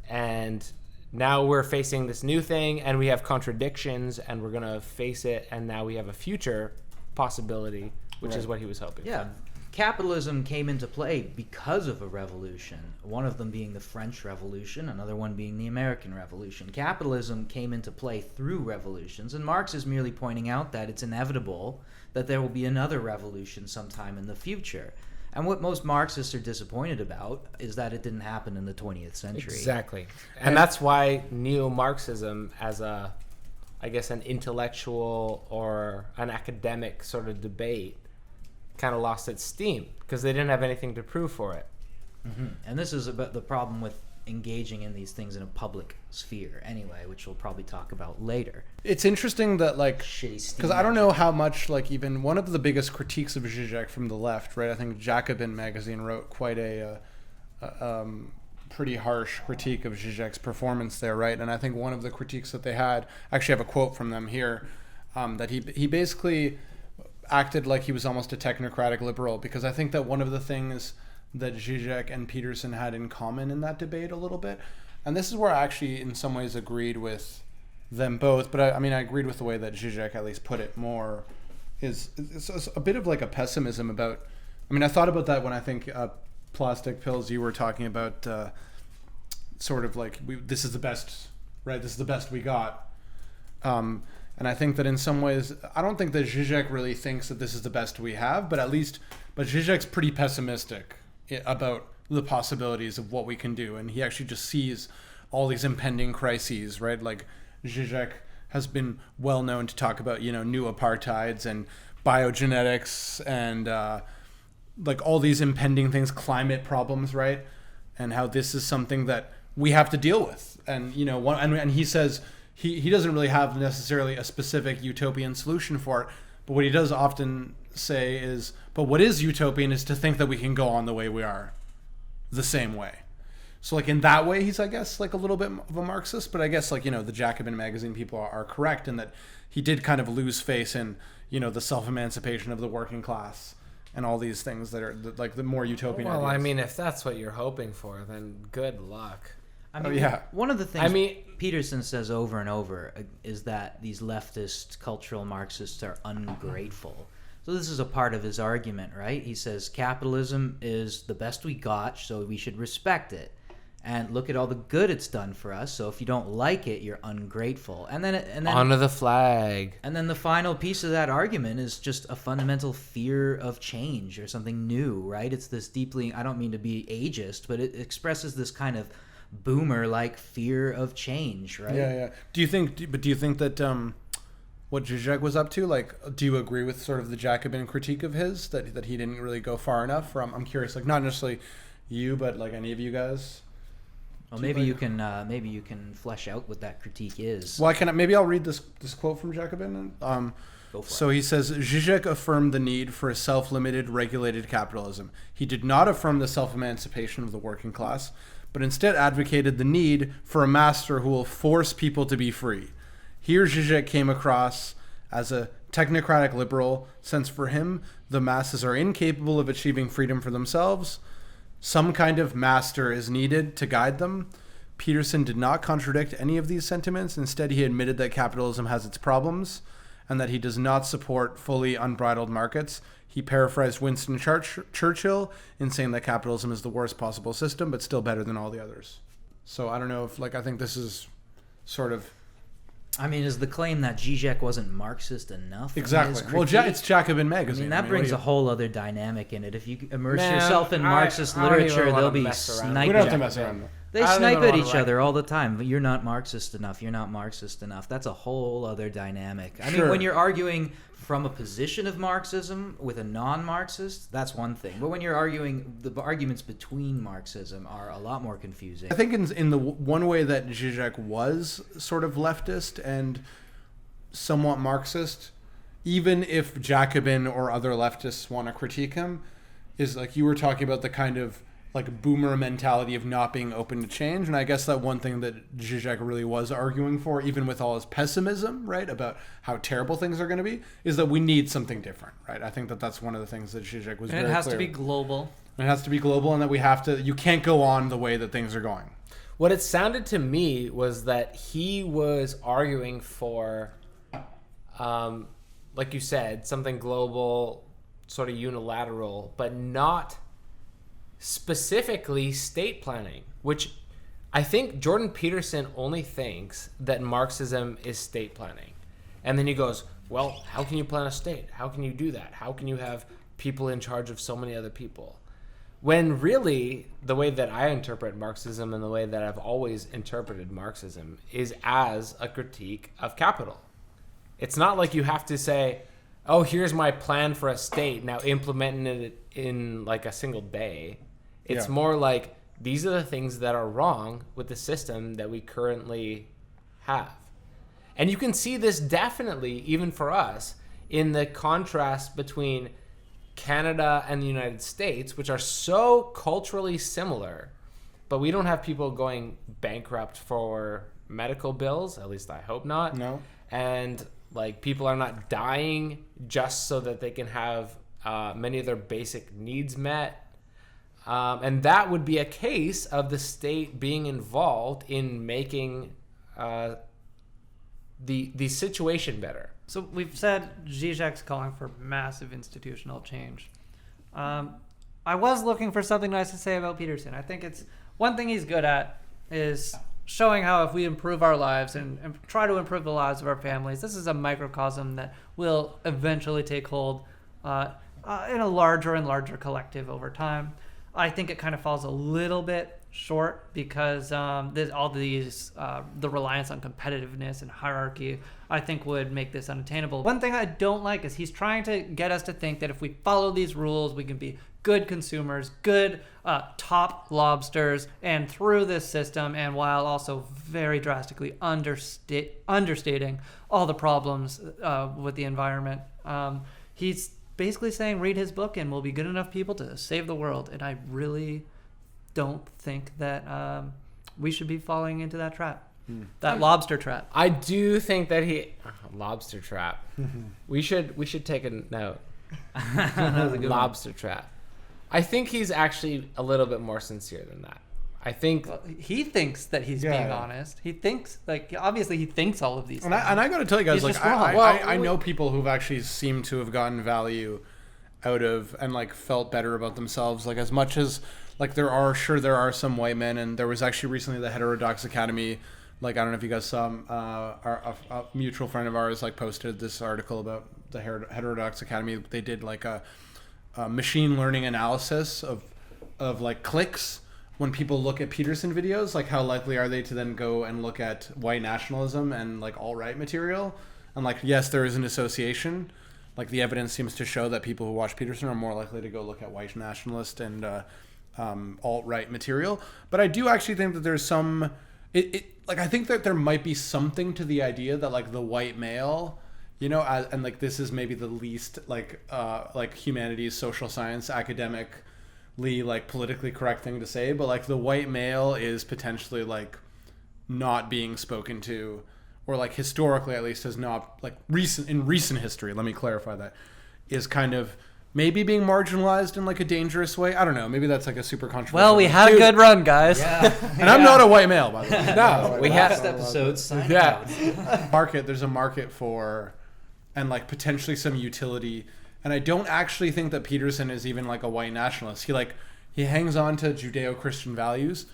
And now we're facing this new thing, and we have contradictions, and we're going to face it, and now we have a future possibility, which is what he was hoping Yeah. for. Capitalism came into play because of a revolution, one of them being the French Revolution, another one being the American Revolution. Capitalism came into play through revolutions, and Marx is merely pointing out that it's inevitable that there will be another revolution sometime in the future. And what most Marxists are disappointed about is that it didn't happen in the 20th century. Exactly. And that's why neo-Marxism as an intellectual or an academic sort of debate kind of lost its steam because they didn't have anything to prove for it. Mm-hmm. And this is about the problem with engaging in these things in a public sphere anyway, which we'll probably talk about later. It's interesting that, like, Shitty steam because I don't know how much, like, even one of the biggest critiques of Zizek from the left, right? I think Jacobin magazine wrote quite a pretty harsh critique of Zizek's performance there, right? And I think one of the critiques that they had, I actually have a quote from them here, that he basically acted like he was almost a technocratic liberal, because I think that one of the things that Zizek and Peterson had in common in that debate a little bit, and this is where I actually in some ways agreed with them both, but I agreed with the way that Zizek at least put it more, is a bit of like a pessimism about, I thought about that when I think PlasticPills, you were talking about sort of like, this is the best, right? This is the best we got. And I think that in some ways, I don't think that Zizek really thinks that this is the best we have, but Zizek's pretty pessimistic about the possibilities of what we can do. And he actually just sees all these impending crises, right? Like Zizek has been well known to talk about, new apartheids and biogenetics and like all these impending things, climate problems, right? And how this is something that we have to deal with. And, and he says, He doesn't really have necessarily a specific utopian solution for it, but what he does often say is, but what is utopian is to think that we can go on the way we are, the same way. So like in that way, he's, I guess, like a little bit of a Marxist, but I guess like, the Jacobin magazine people are correct in that he did kind of lose face in, the self-emancipation of the working class and all these things that are like the more utopian ideas. If that's what you're hoping for, then good luck. One of the things Peterson says over and over is that these leftist cultural Marxists are ungrateful. So this is a part of his argument, right? He says capitalism is the best we got, so we should respect it. And look at all the good it's done for us. So if you don't like it, you're ungrateful. And then honor the flag. And then the final piece of that argument is just a fundamental fear of change or something new, right? It's this deeply, I don't mean to be ageist, but it expresses this kind of boomer-like fear of change, right? Yeah. Do you think that what Zizek was up to, like, do you agree with sort of the Jacobin critique of his that he didn't really go far enough? Or I'm curious, like, not necessarily you, but like any of you guys. Well, maybe you can flesh out what that critique is. Well, maybe I'll read this quote from Jacobin. Go for So it. he says, Zizek affirmed the need for a self-limited, regulated capitalism. He did not affirm the self-emancipation of the working class, but instead advocated the need for a master who will force people to be free. Here Zizek came across as a technocratic liberal, since for him, the masses are incapable of achieving freedom for themselves. Some kind of master is needed to guide them. Peterson did not contradict any of these sentiments. Instead, he admitted that capitalism has its problems and that he does not support fully unbridled markets. He paraphrased Winston Churchill in saying that capitalism is the worst possible system, but still better than all the others. So I don't know if, I think this is sort of... I mean, is the claim that Zizek wasn't Marxist enough? Exactly. Well, it's Jacobin magazine. I mean, that brings a whole other dynamic in it. If you immerse Man, yourself in Marxist I don't even literature, wanna they'll be mess around. sniping. We don't have to mess around. They I don't snipe even at wanna each other all the time. You're not Marxist enough. You're not Marxist enough. That's a whole other dynamic. I mean, Sure. when you're arguing from a position of Marxism with a non-Marxist, that's one thing. But when you're arguing, the arguments between Marxism are a lot more confusing. I think in the one way that Zizek was sort of leftist and somewhat Marxist, even if Jacobin or other leftists want to critique him, is like you were talking about the kind of like boomer mentality of not being open to change. And I guess that one thing that Zizek really was arguing for, even with all his pessimism, right, about how terrible things are going to be, is that we need something different, right? I think that that's one of the things that Zizek was very clear. And it has to be global. It has to be global, and that we have to, you can't go on the way that things are going. What it sounded to me was that he was arguing for, like you said, something global, sort of unilateral, but not specifically state planning, which I think Jordan Peterson only thinks that Marxism is state planning. And then he goes, well, how can you plan a state? How can you do that? How can you have people in charge of so many other people? When really, the way that I interpret Marxism and the way that I've always interpreted Marxism is as a critique of capital. It's not like you have to say, oh, here's my plan for a state, now implementing it in like a single day. It's more like, these are the things that are wrong with the system that we currently have. And you can see this definitely, even for us, in the contrast between Canada and the United States, which are so culturally similar, but we don't have people going bankrupt for medical bills, at least I hope not. No. And like people are not dying just so that they can have many of their basic needs met. And that would be a case of the state being involved in making the situation better. So we've said Zizek's calling for massive institutional change. I was looking for something nice to say about Peterson. I think it's one thing he's good at is showing how if we improve our lives and try to improve the lives of our families, this is a microcosm that will eventually take hold in a larger and larger collective over time. I think it kind of falls a little bit short because there's all these the reliance on competitiveness and hierarchy, I think, would make this unattainable. One thing I don't like is he's trying to get us to think that if we follow these rules, we can be good consumers, good top lobsters, and through this system, and while also very drastically understating all the problems with the environment. He's basically saying, read his book and we'll be good enough people to save the world. And I really don't think that we should be falling into that trap, that lobster trap. I do think that lobster trap. We should take a note. That was a good Lobster trap. I think he's actually a little bit more sincere than that. I think He thinks that he's being honest. He thinks, obviously he thinks all of these things. And I got to tell you guys, He's like, just wrong. I know people who've actually seemed to have gotten value out of and like felt better about themselves. Like, as much as like there are some white men, and there was actually recently the Heterodox Academy. Like, I don't know if you guys saw a mutual friend of ours like posted this article about the Heterodox Academy. They did like a machine learning analysis of like clicks. When people look at Peterson videos, like how likely are they to then go and look at white nationalism and like alt-right material? And like, yes, there is an association. Like the evidence seems to show that people who watch Peterson are more likely to go look at white nationalist and alt-right material. But I do actually think that there's some, I think that there might be something to the idea that like the white male, you know, and like this is maybe the least like humanities, social science, academic, like politically correct thing to say, but like the white male is potentially like not being spoken to, or like historically at least has not, like in recent history, let me clarify that, is kind of maybe being marginalized in like a dangerous way. I don't know, maybe that's like a super controversial. Well, we had a good run, guys. Yeah. And I'm not a white male, by the way. no, we Last had episode. yeah. There's a market for and like potentially some utility. And I don't actually think that Peterson is even like a white nationalist. He hangs on to Judeo-Christian values,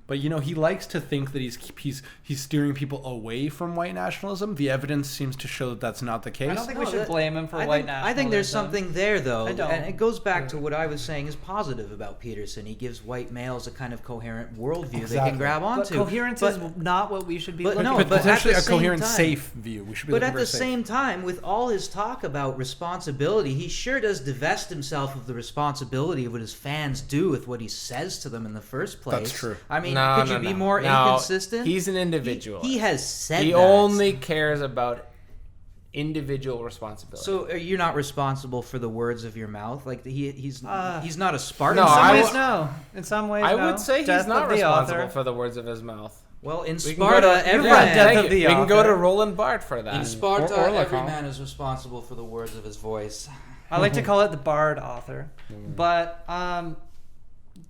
but he likes to think that he's steering people away from white nationalism. The evidence seems to show that that's not the case. I don't think we should blame him for white nationalism. I think there's something there, though. I don't. And it goes back to what I was saying is positive about Peterson. He gives white males a kind of coherent worldview they can grab But onto. coherence is not what we should be looking no, for. but potentially at a the same coherent, time- safe view. We should be But looking at for the a safe. same time, with all his talk about responsibility, he sure does divest himself of the responsibility of what his fans do with what he says to them in the first place. That's true. I mean, could you be more inconsistent? He's an individual. He has said He that. only cares about individual responsibility. So you're not responsible for the words of your mouth? Like he's not a Spartan. No, In some I ways, w- no. In some ways, I no. would say he's Death not of the responsible author. for the words of his mouth. Well, in We can Sparta, go to, every read man, Death thank of you. the We can go Author. to Roland Barthes for that. in Sparta, Or every Lacan. man is responsible for the words of his voice. I like to call it the bard author. But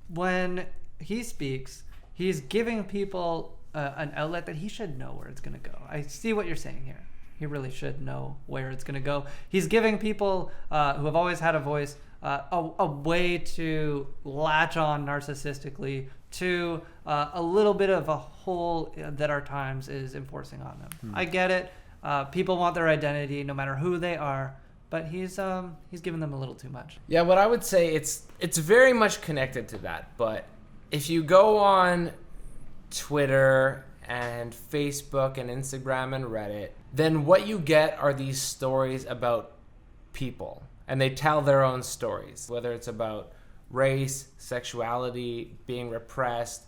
when he speaks, he's giving people an outlet that he should know where it's going to go. I see what you're saying here. He really should know where it's going to go. He's giving people who have always had a voice a way to latch on narcissistically to a little bit of a hole that our times is enforcing on them. I get it. People want their identity no matter who they are, but he's giving them a little too much. Yeah, what I would say, it's very much connected to that. But if you go on Twitter and Facebook and Instagram and Reddit, then what you get are these stories about people. And they tell their own stories, whether it's about race, sexuality, being repressed.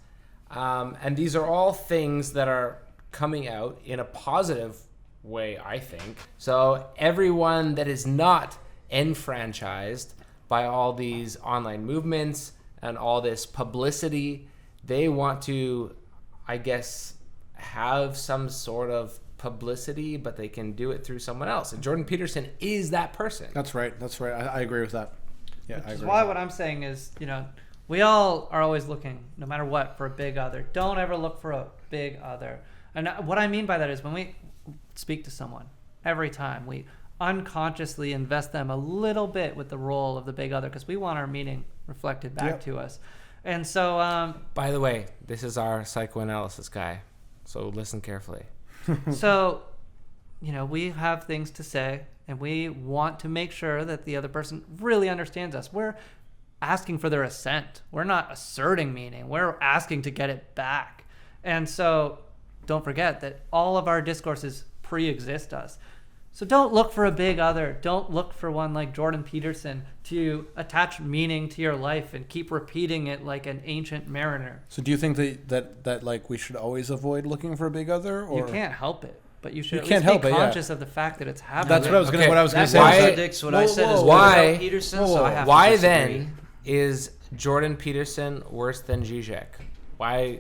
And these are all things that are coming out in a positive way, I think. So everyone that is not enfranchised by all these online movements and all this publicity, they want to, I guess, have some sort of publicity, but they can do it through someone else. And Jordan Peterson is that person. That's right. I agree with that. Yeah, I Which is agree. why what I'm saying is, we all are always looking, no matter what, for a big other. Don't ever look for a big other. And what I mean by that is when we speak to someone, every time we unconsciously invest them a little bit with the role of the big other because we want our meaning reflected back to us. And so... By the way, this is our psychoanalysis guy, so listen carefully. So, we have things to say, and we want to make sure that the other person really understands us. We're asking for their assent. We're not asserting meaning. We're asking to get it back. And so, don't forget that all of our discourses pre-exist us. So don't look for a big other. Don't look for one like Jordan Peterson to attach meaning to your life and keep repeating it like an ancient mariner. So do you think that like we should always avoid looking for a big other? Or You can't help it, but you should You at can't least help be it, yeah. conscious of the fact that it's happening. That's what I was Okay, gonna That say. Why- contradicts what I said as well why- about Peterson, so I have Why to disagree. then is Jordan Peterson worse than Zizek? Why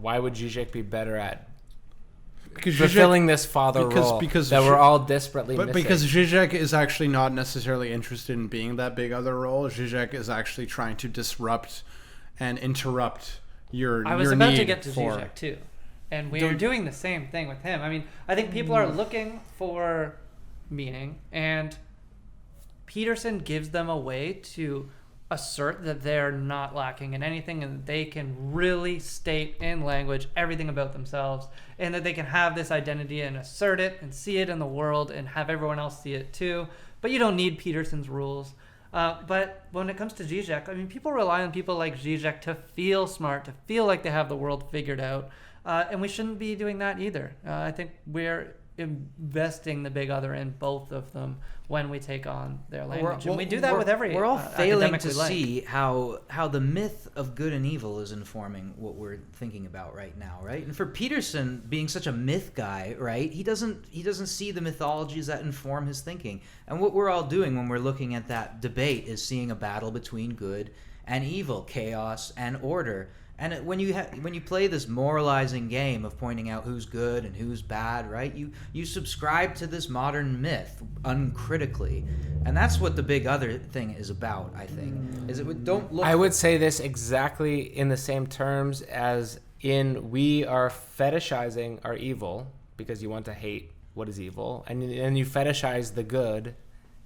would Zizek be better at Because fulfilling this father role that we're all desperately But missing? because Zizek is actually not necessarily interested in being that big other role. Zizek is actually trying to disrupt and interrupt your I was your about need to get to for... Zizek too, and we are doing the same thing with him. I mean, I think people are looking for meaning, and Peterson gives them a way to assert that they're not lacking in anything and they can really state in language everything about themselves, and that they can have this identity and assert it and see it in the world and have everyone else see it too. But you don't need Peterson's rules. But when it comes to Zizek, I mean, people rely on people like Zizek to feel smart, to feel like they have the world figured out. And we shouldn't be doing that either. I think we're investing the big other in both of them when we take on their language. And we do that with every We're all failing academic to we like. see how the myth of good and evil is informing what we're thinking about right now, right? And for Peterson being such a myth guy, right? He doesn't see the mythologies that inform his thinking. And what we're all doing when we're looking at that debate is seeing a battle between good and evil, chaos and order. And when you play this moralizing game of pointing out who's good and who's bad, right? You subscribe to this modern myth uncritically, and that's what the big other thing is about. I think is it don't look. I would say this exactly in the same terms as in we are fetishizing our evil because you want to hate what is evil, and you fetishize the good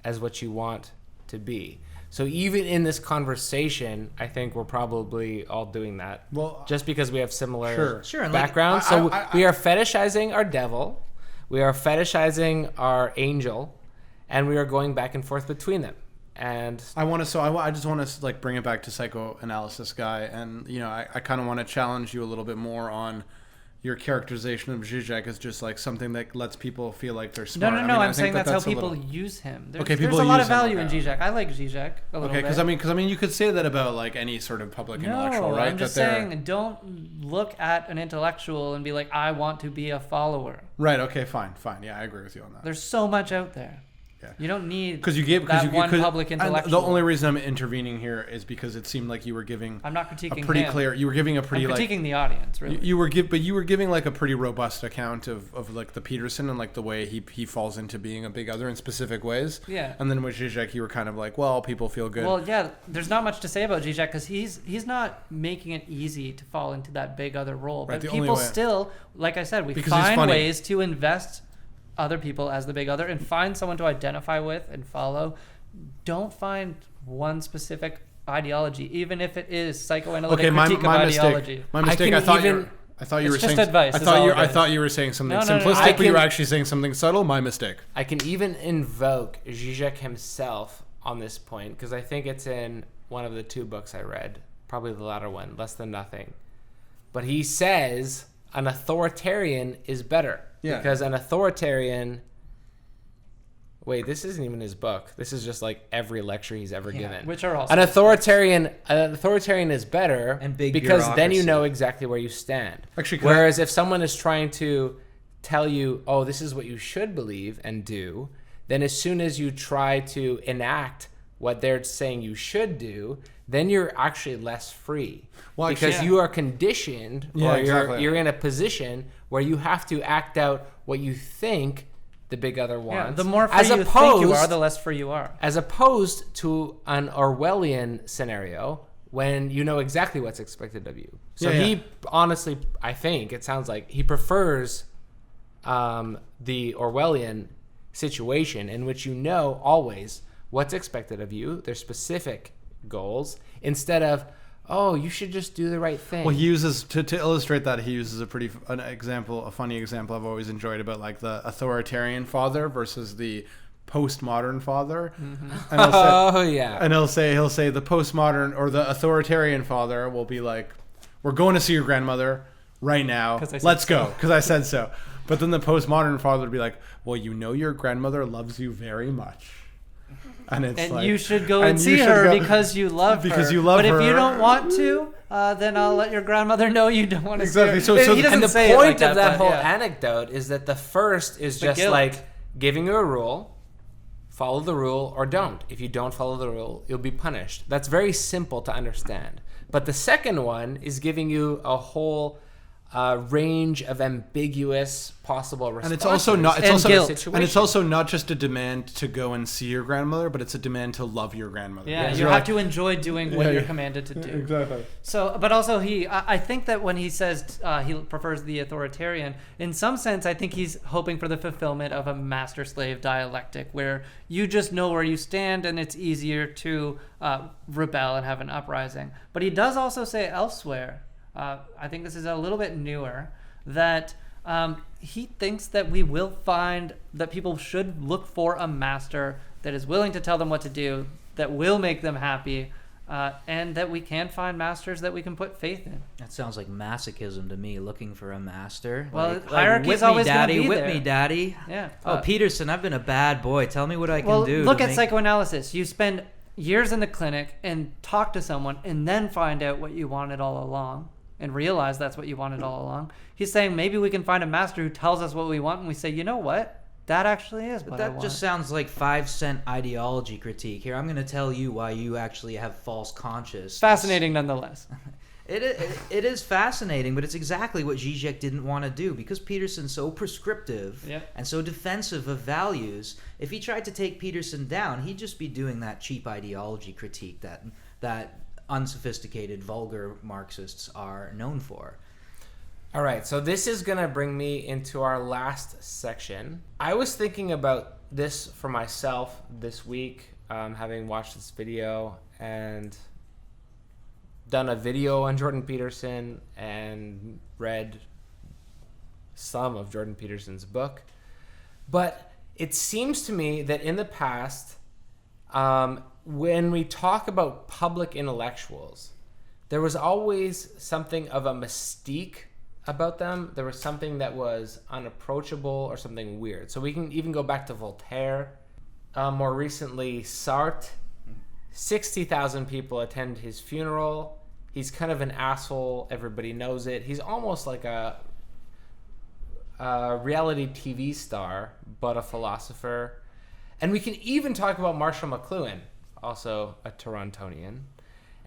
as what you want to be. So even in this conversation, I think we're probably all doing that. Well, just because we have similar Sure, and backgrounds. We are fetishizing our devil, we are fetishizing our angel, and we are going back and forth between them. And I just want to like bring it back to psychoanalysis guy, and I kind of want to challenge you a little bit more on your characterization of Zizek as just like something that lets people feel like they're smart. No. I'm saying that's how people use him. There's a lot of value in Zizek. I like Zizek a little bit. Because I mean, you could say that about like any sort of public intellectual, right? I'm just saying, don't look at an intellectual and be like, I want to be a follower. Right. Okay. Fine. Yeah, I agree with you on that. There's so much out there. Yeah. You don't need one public intellectual. The only reason I'm intervening here is because it seemed like you were giving. I'm not critiquing You were giving a pretty I'm critiquing the audience. Really. You were giving like a pretty robust account of like the Peterson and like the way he falls into being a big other in specific ways. Yeah. And then with Zizek, you were kind of like, well, people feel good. Well, yeah. There's not much to say about Zizek because he's not making it easy to fall into that big other role. Right, but people still, like I said, we because find ways to invest other people as the big other and find someone to identify with and follow. Don't find one specific ideology, even if it is psychoanalytic critique of ideology. My mistake. I thought you were just saying advice. I thought you were saying something simplistic, but you were actually saying something subtle. My mistake. I can even invoke Zizek himself on this point because I think it's in one of the two books I read, probably the latter one, Less Than Nothing. But he says an authoritarian is better. Yeah. Because an authoritarian... Wait, this isn't even his book. This is just like every lecture he's ever given. Which are also... An authoritarian is better and big because then you bureaucracy. know exactly where you stand. Actually, whereas if someone is trying to tell you, oh, this is what you should believe and do, then as soon as you try to enact what they're saying you should do, then you're actually less free. Well, because you are conditioned or you're in a position where you have to act out what you think the big other wants. The more free you think you are, the less free you are. As opposed to an Orwellian scenario when you know exactly what's expected of you. So he honestly, I think, it sounds like he prefers the Orwellian situation in which you know always what's expected of you, their specific goals, instead of, oh, you should just do the right thing. Well, he uses to illustrate that. He uses a funny example I've always enjoyed about like the authoritarian father versus the postmodern father. Mm-hmm. And he'll say the postmodern or the authoritarian father will be like, we're going to see your grandmother right now. Let's go because I said so. But then the postmodern father would be like, well, you know your grandmother loves you very much. And you should go and see her because you love her. Because you love her. But if you don't want to, then I'll let your grandmother know you don't want to see her. Exactly. He doesn't and the say point it like of that, that but whole yeah. anecdote is that the first is The just guilt. like giving you a rule, follow the rule or don't. If you don't follow the rule, you'll be punished. That's very simple to understand. But the second one is giving you a whole range of ambiguous possible responses. And it's also not. guilt. It's also not just a demand to go and see your grandmother, but it's a demand to love your grandmother. Yeah, you have to enjoy doing what you're commanded to do. Exactly. So, but also I think that when he says he prefers the authoritarian, in some sense, I think he's hoping for the fulfillment of a master-slave dialectic where you just know where you stand and it's easier to rebel and have an uprising. But he does also say elsewhere, I think this is a little bit newer, that he thinks that we will find that people should look for a master that is willing to tell them what to do, that will make them happy, and that we can find masters that we can put faith in. That sounds like masochism to me, looking for a master. Well, hierarchy's always going to be there. Whip me, daddy. Yeah. Oh, Peterson, I've been a bad boy. Tell me what I can do. Look at psychoanalysis. You spend years in the clinic and talk to someone and then find out what you wanted all along and realize that's what you wanted all along. He's saying maybe we can find a master who tells us what we want and we say, you know what? That actually is what I want. That just sounds like 5-cent ideology critique. Here, I'm going to tell you why you actually have false consciousness. Fascinating nonetheless. It is fascinating, but it's exactly what Zizek didn't want to do because Peterson's so prescriptive and so defensive of values. If he tried to take Peterson down, he'd just be doing that cheap ideology critique that unsophisticated, vulgar Marxists are known for. All right, so this is going to bring me into our last section. I was thinking about this for myself this week, having watched this video and done a video on Jordan Peterson and read some of Jordan Peterson's book. But it seems to me that in the past, when we talk about public intellectuals, there was always something of a mystique about them. There was something that was unapproachable or something weird. So we can even go back to Voltaire. More recently, Sartre. 60,000 people attend his funeral. He's kind of an asshole. Everybody knows it. He's almost like a reality TV star, but a philosopher. And we can even talk about Marshall McLuhan, also a Torontonian.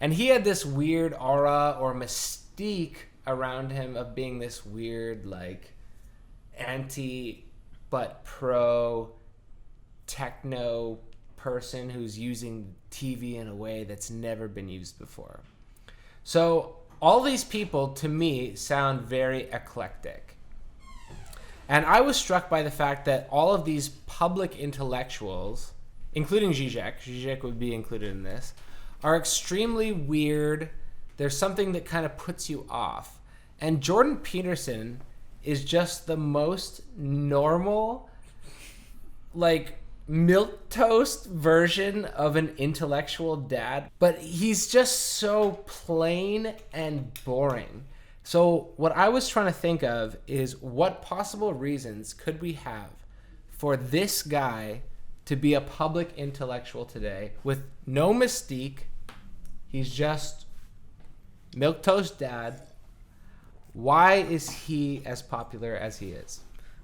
And he had this weird aura or mystique around him of being this weird, like, anti but pro techno person who's using TV in a way that's never been used before. So all these people, to me, sound very eclectic. And I was struck by the fact that all of these public intellectuals, including Zizek would be included in this, are extremely weird. There's something that kind of puts you off. And Jordan Peterson is just the most normal, like, milquetoast version of an intellectual dad. But he's just so plain and boring. So what I was trying to think of is what possible reasons could we have for this guy to be a public intellectual today with no mystique. He's just milquetoast dad. Why is he as popular as he is?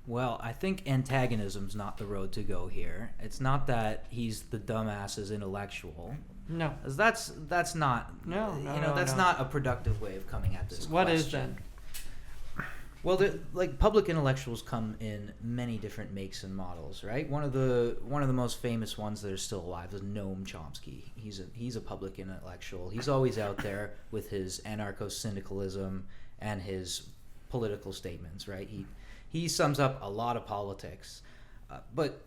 Well, I think antagonism's not the road to go here. It's not that he's the dumbass's intellectual. No. 'Cause that's not that's not a productive way of coming at this. What question. is then? Well, like, public intellectuals come in many different makes and models, right? One of the most famous ones that are still alive is Noam Chomsky. He's a public intellectual. He's always out there with his anarcho-syndicalism and his political statements, right? He sums up a lot of politics, but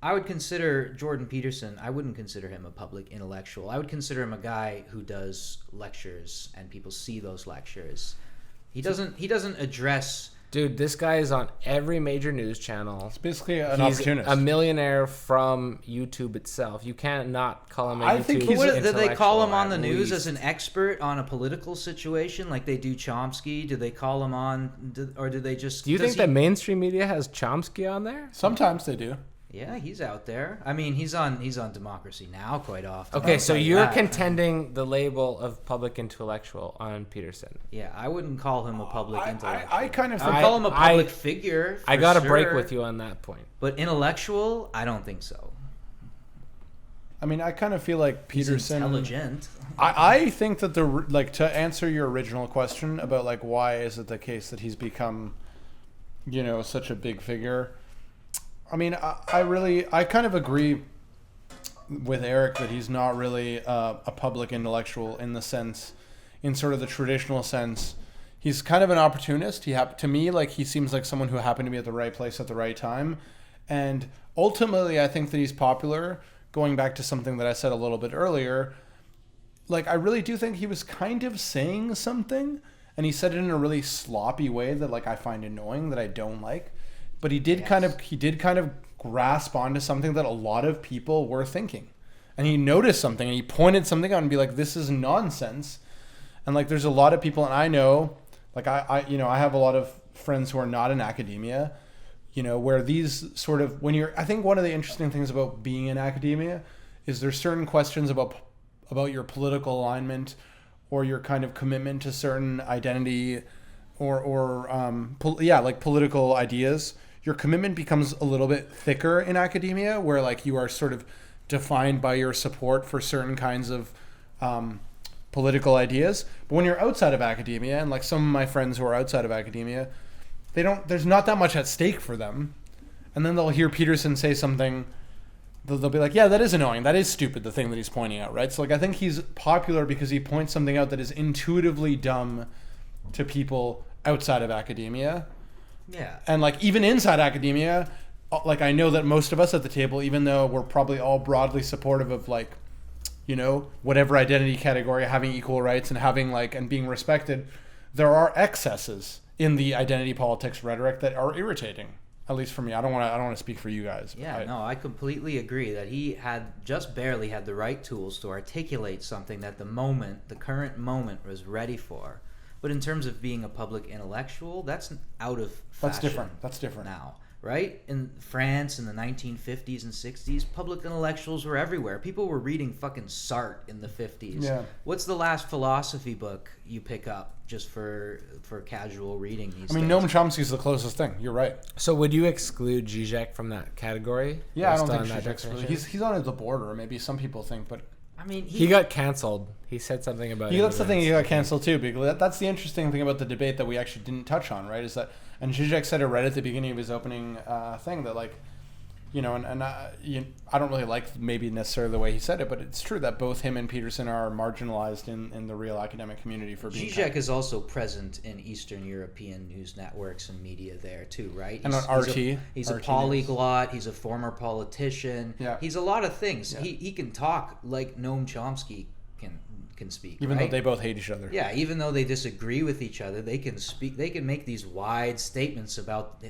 I would consider Jordan Peterson, I wouldn't consider him a public intellectual. I would consider him a guy who does lectures and people see those lectures. He doesn't address. Dude, this guy is on every major news channel. It's basically an He's opportunist. a millionaire from YouTube itself. You can't not call him a I YouTube think he's Did they call him on the intellectual, news at as an expert on a political situation like they do Chomsky? Do they call him on, or do they just? Do you does think he- that mainstream media has Chomsky on there? Sometimes they do. Yeah, he's out there. I mean, he's on Democracy Now! Quite often. Okay, I'll so tell you you're that. contending the label of public intellectual on Peterson. Yeah, I wouldn't call him a public intellectual. I kind of I would think call him a public figure. I for got to break sure, with you on that point. But intellectual, I don't think so. I mean, I kind of feel like He's Peterson. intelligent. I think that to answer your original question about like why is it the case that he's become, such a big figure. I mean, I kind of agree with Eric that he's not really a public intellectual in sort of the traditional sense. He's kind of an opportunist. To me, like, he seems like someone who happened to be at the right place at the right time. And ultimately, I think that he's popular. Going back to something that I said a little bit earlier, like, I really do think he was kind of saying something, and he said it in a really sloppy way that, like, I find annoying, that I don't like. But he did kind of grasp onto something that a lot of people were thinking. And he noticed something and he pointed something out and be like, this is nonsense. And like, there's a lot of people, and I know, like, I have a lot of friends who are not in academia, where these sort of, I think one of the interesting things about being in academia is there's certain questions about your political alignment or your kind of commitment to certain identity or political ideas. Your commitment becomes a little bit thicker in academia, where like you are sort of defined by your support for certain kinds of political ideas. But when you're outside of academia, and like some of my friends who are outside of academia, there's not that much at stake for them. And then they'll hear Peterson say something, they'll be like, yeah, that is annoying. That is stupid, the thing that he's pointing out, right? So like, I think he's popular because he points something out that is intuitively dumb to people outside of academia. Yeah. And like even inside academia, like I know that most of us at the table, even though we're probably all broadly supportive of like, you know, whatever identity category, having equal rights and having like and being respected, there are excesses in the identity politics rhetoric that are irritating. At least for me. I don't want to speak for you guys. Yeah, no, I completely agree that he had just barely had the right tools to articulate something that the current moment was ready for. But in terms of being a public intellectual, that's out of fashion. That's different now, right? In France in the 1950s and 60s, public intellectuals were everywhere. People were reading fucking Sartre in the 50s. Yeah. What's the last philosophy book you pick up just for casual reading these days? I mean, Noam Chomsky is the closest thing. You're right. So would you exclude Zizek from that category? Yeah, I don't based think on that Zizek's really. definition? He's on the border. Maybe some people think, but I mean, He got canceled. He said something about that's the thing. He immigrants. got canceled too. Because that's the interesting thing about the debate that we actually didn't touch on, right? Is that, and Zizek said it right at the beginning of his opening thing that like, you know, I don't really like maybe necessarily the way he said it, but it's true that both him and Peterson are marginalized in the real academic community for being. Zizek is also present in Eastern European news networks and media there too, right? And on RT. He's a RT polyglot. He's a former politician. Yeah. He's a lot of things. Yeah. He can talk like Noam Chomsky can speak. Even right? though they both hate each other. Yeah, even though they disagree with each other, they can speak. They can make these wide statements about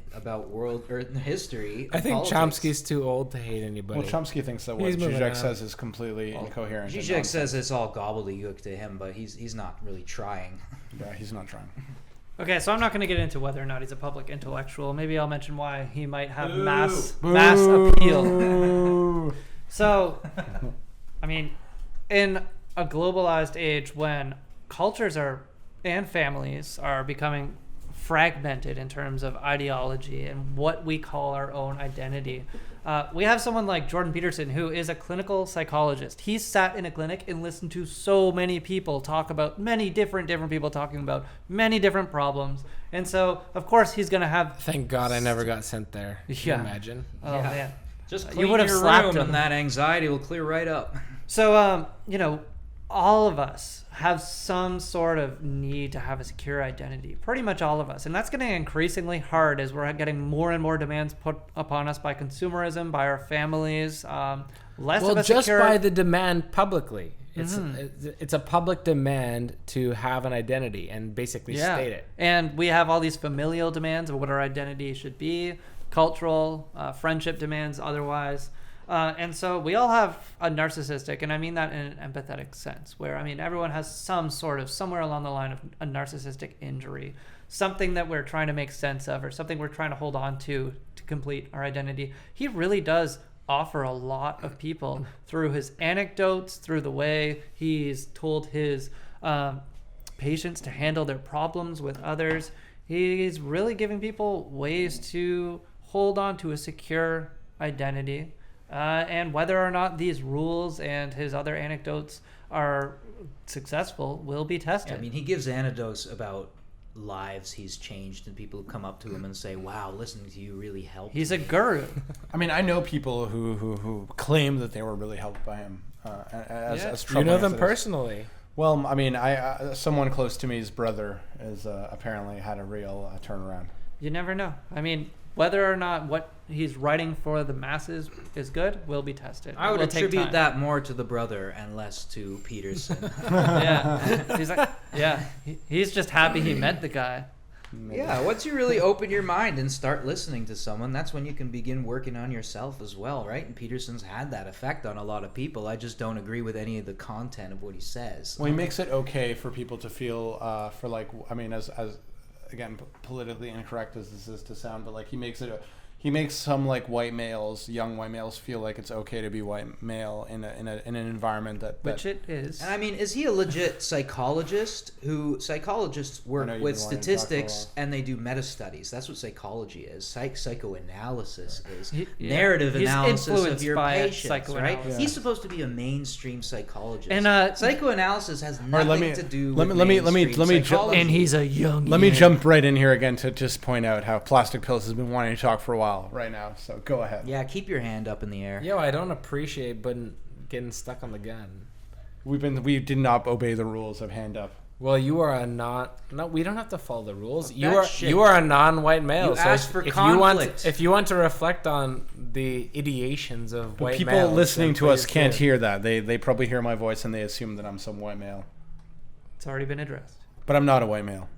world or history. I think politics. Chomsky's too old to hate anybody. Well, Chomsky thinks that what He's moving Zizek on. says is completely incoherent. and Zizek nonsense. says it's all gobbledygook to him, but he's not really trying. Yeah, he's not trying. Okay, so I'm not going to get into whether or not he's a public intellectual. Maybe I'll mention why he might have mass appeal. So, I mean, in a globalized age when cultures and families are becoming fragmented in terms of ideology and what we call our own identity, we have someone like Jordan Peterson, who is a clinical psychologist. He's sat in a clinic and listened to so many people talk about many different people talking about many different problems. And so, of course, he's going to have... Thank God I never got sent there. Can you Yeah. imagine? Oh, Yeah. man. Just You clean would have your slapped room him. and that anxiety will clear right up. So, you know, all of us have some sort of need to have a secure identity. Pretty much all of us. And that's getting increasingly hard as we're getting more and more demands put upon us by consumerism, by our families. Less Well, of a just secure... by the demand publicly. It's a public demand to have an identity and basically state it. And we have all these familial demands of what our identity should be, cultural, friendship demands otherwise. And so we all have a narcissistic, and I mean that in an empathetic sense, where, I mean, everyone has some sort of, somewhere along the line of a narcissistic injury, something that we're trying to make sense of or something we're trying to hold on to complete our identity. He really does offer a lot of people through his anecdotes, through the way he's told his patients to handle their problems with others. He's really giving people ways to hold on to a secure identity. And whether or not these rules and his other anecdotes are successful will be tested. Yeah, I mean, he gives anecdotes about lives he's changed, and people come up to him and say, "Wow, listening to you really helped." He's a guru. I mean, I know people who claim that they were really helped by him. As You troubling know as them it is. personally. Well, I mean, someone close to me's brother is apparently had a real turnaround. You never know. I mean, whether or not what he's writing for the masses is good will be tested. I would It will take attribute time. that more to the brother and less to Peterson. Yeah. He's like, yeah. He's just happy he met the guy. Yeah, once you really open your mind and start listening to someone, that's when you can begin working on yourself as well, right? And Peterson's had that effect on a lot of people. I just don't agree with any of the content of what he says. Well, he makes it okay for people to feel, for like, I mean, as again, politically incorrect as this is to sound, but like he makes some like white males, young white males, feel like it's okay to be white male in an environment that Which it is. And I mean, is he a legit psychologist? Psychologists work you've with been wanting to talk for a statistics while. and they do meta studies. That's what psychology is. Psychoanalysis is Yeah. narrative He's analysis of influenced your by patients, right? psychoanalysis. He's supposed to be a mainstream psychologist. And, psychoanalysis has nothing to do with let me mainstream ju- psychology. And he's a young Let me man. jump right in here again to just point out how PlasticPills has been wanting to talk for a while right now. So go ahead. Yeah, keep your hand up in the air. Yo, I don't appreciate getting stuck on the gun. We did not obey the rules of hand up. Well, you are a non. No, we don't have to follow the rules. That You are a non-white male. You so asked for if conflict. if you want to reflect on the ideations of But white people males, listening then to us please can't do. hear that. They probably hear my voice and they assume that I'm some white male. It's already been addressed. But I'm not a white male.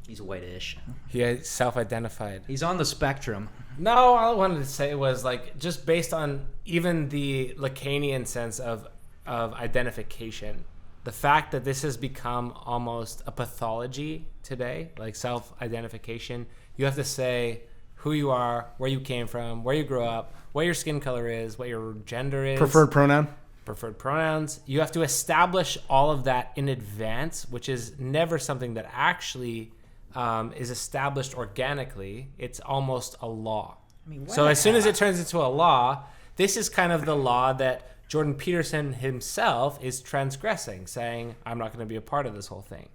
He's white-ish. He self-identified. He's on the spectrum. No, all I wanted to say was like just based on even the Lacanian sense of identification, the fact that this has become almost a pathology today, like self-identification. You have to say who you are, where you came from, where you grew up, what your skin color is, what your gender is. Preferred pronoun? Preferred pronouns. You have to establish all of that in advance, which is never something that actually is established organically. It's almost a law. I mean, So as soon as it turns into a law, this is kind of the law that Jordan Peterson himself is transgressing, saying, I'm not going to be a part of this whole thing.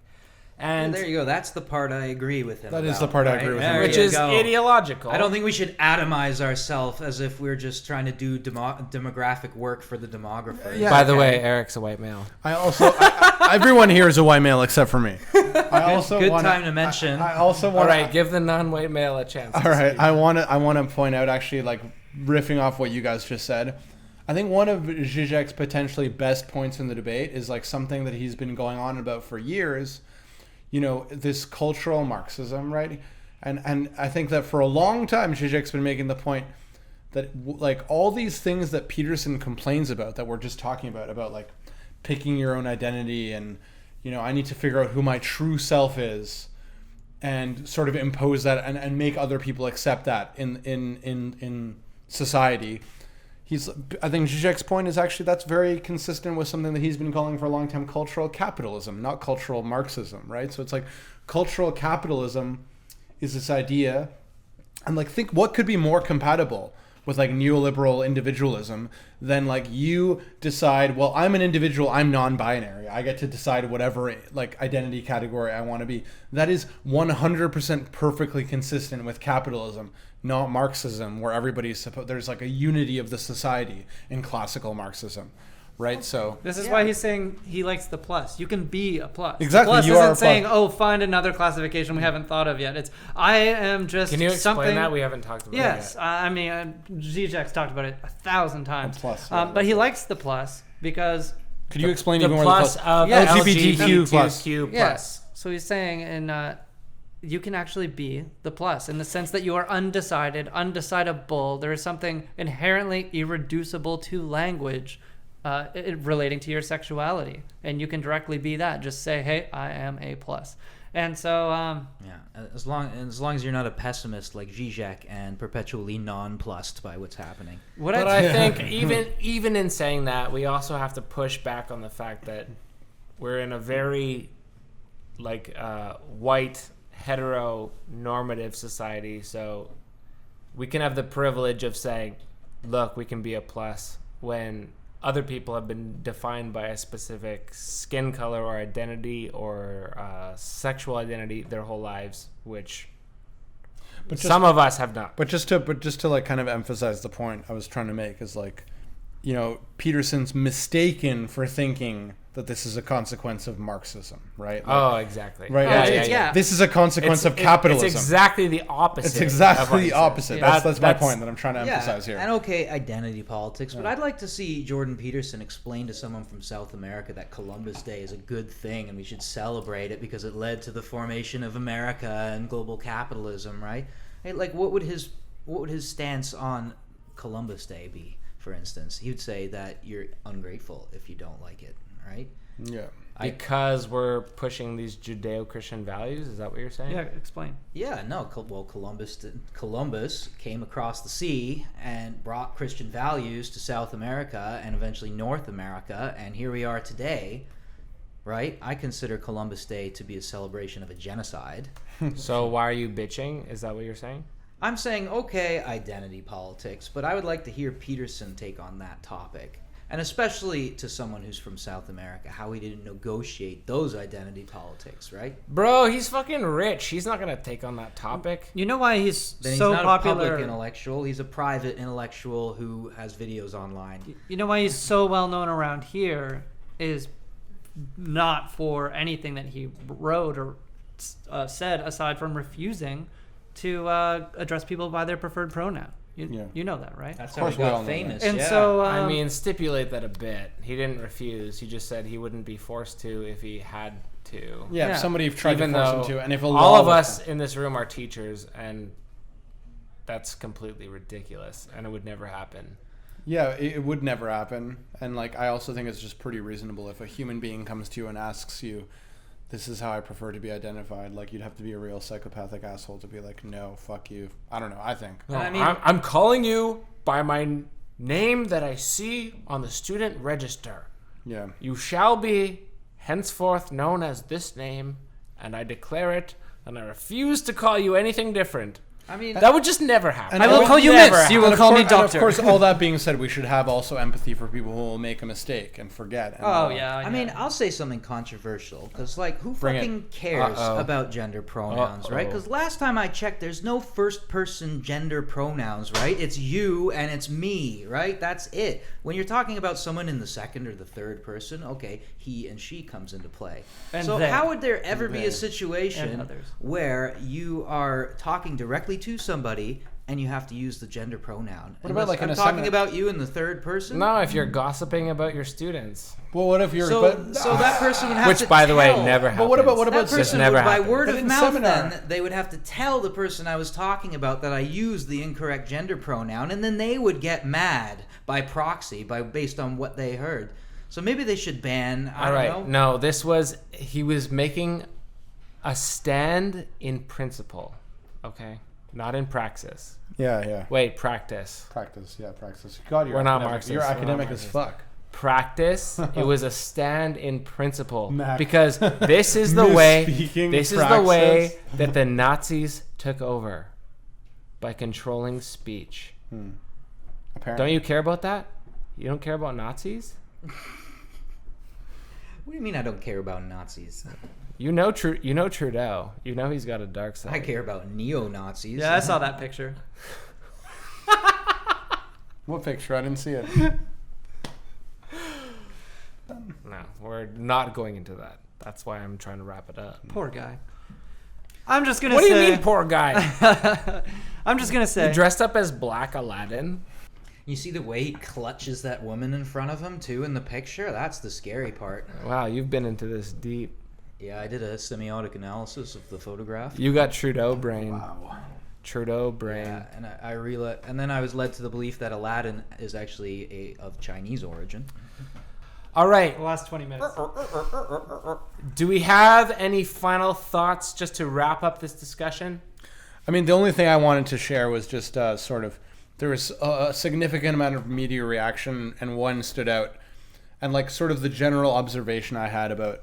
And there you go. That's the part I agree with him. That is about, the part I right? agree with There him. which you is go. ideological. I don't think we should atomize ourselves as if we're just trying to do demographic work for the demographers. Yeah. By the way, Eric's a white male. I also everyone here is a white male except for me. I also Good wanna, time to mention. I also All want. right, give the non-white male a chance. All right, I want to point out actually, like riffing off what you guys just said. I think one of Zizek's potentially best points in the debate is like something that he's been going on about for years. You know, this cultural Marxism, right? And I think that for a long time, Zizek's been making the point that like all these things that Peterson complains about, that we're just talking about like picking your own identity and, you know, I need to figure out who my true self is and sort of impose that and make other people accept that in society. I think Zizek's point is actually that's very consistent with something that he's been calling for a long time, cultural capitalism, not cultural Marxism, right? So it's like cultural capitalism is this idea, and like think what could be more compatible with like neoliberal individualism than like you decide, well, I'm an individual, I'm non-binary, I get to decide whatever like identity category I want to be. That is 100% perfectly consistent with capitalism, not Marxism, where everybody's there's like a unity of the society in classical Marxism, right? So This is why he's saying he likes the plus. You can be a plus. Exactly, The plus you are a isn't saying, plus. oh, find another classification we haven't thought of yet. It's I am just Can you explain something. that? We haven't talked about Yes, it yet. I mean, Zizek's talked about it 1,000 times. A plus, yeah, but he likes the plus because could you explain The even more plus of Yeah, LGBTQ plus. yes. So he's saying you can actually be the plus in the sense that you are undecided, undecidable. There is something inherently irreducible to language relating to your sexuality, and you can directly be that. Just say, "Hey, I am a plus." And so, Yeah, as long as you're not a pessimist like Zizek and perpetually nonplussed by what's happening. what But I I think even in saying that, we also have to push back on the fact that we're in a very like white heteronormative society, so we can have the privilege of saying, look, we can be a plus when other people have been defined by a specific skin color or identity or sexual identity their whole lives, which But just- some of us have not. But just to like kind of emphasize the point I was trying to make is like, you know, Peterson's mistaken for thinking that this is a consequence of Marxism, right? Like, Oh, exactly. right. yeah. This is a consequence of capitalism. It's exactly the opposite. It's of what exactly he the said. opposite. Yeah. That's my point that I'm trying to emphasize here. And okay, identity politics, but I'd like to see Jordan Peterson explain to someone from South America that Columbus Day is a good thing and we should celebrate it because it led to the formation of America and global capitalism, right? Hey, like what would his stance on Columbus Day be, for instance? He would say that you're ungrateful if you don't like it, right? Yeah. Because we're pushing these Judeo-Christian values? Is that what you're saying? yeah, explain. Yeah, no. Well, Columbus came across the sea and brought Christian values to South America and eventually North America, and here we are today, right? I consider Columbus Day to be a celebration of a genocide. So why are you bitching? Is that what you're saying? I'm saying, okay, identity politics, but I would like to hear Peterson take on that topic. And especially to someone who's from South America, how he didn't negotiate those identity politics, right? Bro, he's fucking rich. He's not going to take on that topic. You know why he's Then he's so not popular? a public intellectual. He's a private intellectual who has videos online. You know why he's so well known around here is not for anything that he wrote or said aside from refusing to address people by their preferred pronoun. You know that, right? That's Of how course he we all got know famous. And yeah. so, I mean, stipulate that a bit. He didn't refuse. He just said he wouldn't be forced to if he had to. Yeah, Yeah. if somebody tried Even to force though him to, and if a all law of was us in this room are teachers, and that's completely ridiculous, and it would never happen. Yeah, it would never happen. And like, I also think it's just pretty reasonable if a human being comes to you and asks you, this is how I prefer to be identified. Like, you'd have to be a real psychopathic asshole to be like, no, fuck you. I don't know. I think. No, I mean- I'm calling you by my name that I see on the student register. Yeah. You shall be henceforth known as this name, and I declare it, and I refuse to call you anything different. I mean, That would just never happen. And I will It would call you never Miss. You will And of call me course- and Doctor. Of course, all that being said, we should have also empathy for people who will make a mistake and forget. And Oh yeah. I mean, I'll say something controversial because, like, who Bring it. fucking cares Uh-oh. about gender pronouns, right? Uh-oh. Because last time I checked, there's no first-person gender pronouns, right? It's you and it's me, right? That's it. When you're talking about someone in the second or the third person, okay, he and she comes into play. And so they. how would there ever be they. a situation And others. where you are talking directly to somebody and you have to use the gender pronoun? What about, like, I'm in a talking seminar- about you in the third person? No, if you're gossiping about your students, well, what if you're? So that person would have which, to by the way, tell- never happens. But what about That Just person never would, by happens. word But of in mouth, seminar- then they would have to tell the person I was talking about that I used the incorrect gender pronoun, and then they would get mad by proxy, based on what they heard. So maybe they should ban. I All right. don't know. No, he was making a stand in principle. Okay, not in praxis. Yeah. Wait, practice. Practice. God, you're We're not academic. Marxists. You're We're not academic as Marxists. fuck. Practice. It was a stand in principle Mac. because this is the way. Misspeaking This is the way praxis. that the Nazis took over by controlling speech. Apparently. Don't you care about that? You don't care about Nazis? What do you mean I don't care about Nazis? You know Trudeau. You know he's got a dark side. I care about neo-Nazis. Yeah, I saw that picture. What picture? I didn't see it. No, we're not going into that. That's why I'm trying to wrap it up. Poor guy. I'm just gonna What do say. you mean, poor guy? I'm just gonna say. You dressed up as Black Aladdin? You see the way he clutches that woman in front of him, too, in the picture? That's the scary part. Wow, you've been into this deep. Yeah, I did a semiotic analysis of the photograph. You got Trudeau brain. Wow. Trudeau brain. Yeah, and and then I was led to the belief that Aladdin is actually of Chinese origin. All right. The last 20 minutes. Do we have any final thoughts just to wrap up this discussion? I mean, the only thing I wanted to share was just sort of, there was a significant amount of media reaction, and one stood out. And like sort of the general observation I had about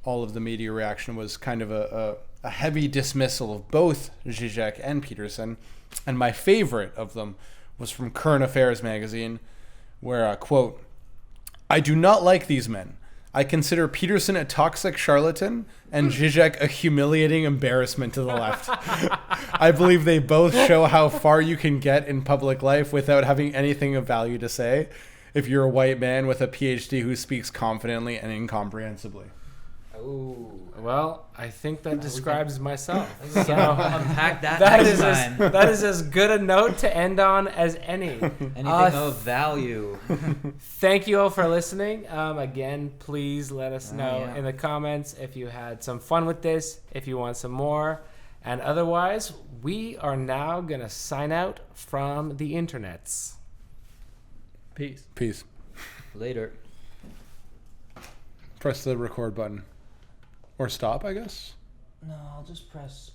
all of the media reaction was kind of a heavy dismissal of both Zizek and Peterson. And my favorite of them was from Current Affairs magazine, where, quote, "I do not like these men. I consider Peterson a toxic charlatan and Zizek a humiliating embarrassment to the left. I believe they both show how far you can get in public life without having anything of value to say if you're a white man with a PhD who speaks confidently and incomprehensibly." Oh, Well, I think that describes myself. so So unpack that, that next is time. that is as good a note to end on as any. Anything of value. Thank you all for listening. Again, please let us know yeah. in the comments if you had some fun with this, if you want some more. And otherwise, we are now going to sign out from the internets. Peace. Peace. Later. Press the record button. Or stop, I guess. No, I'll just press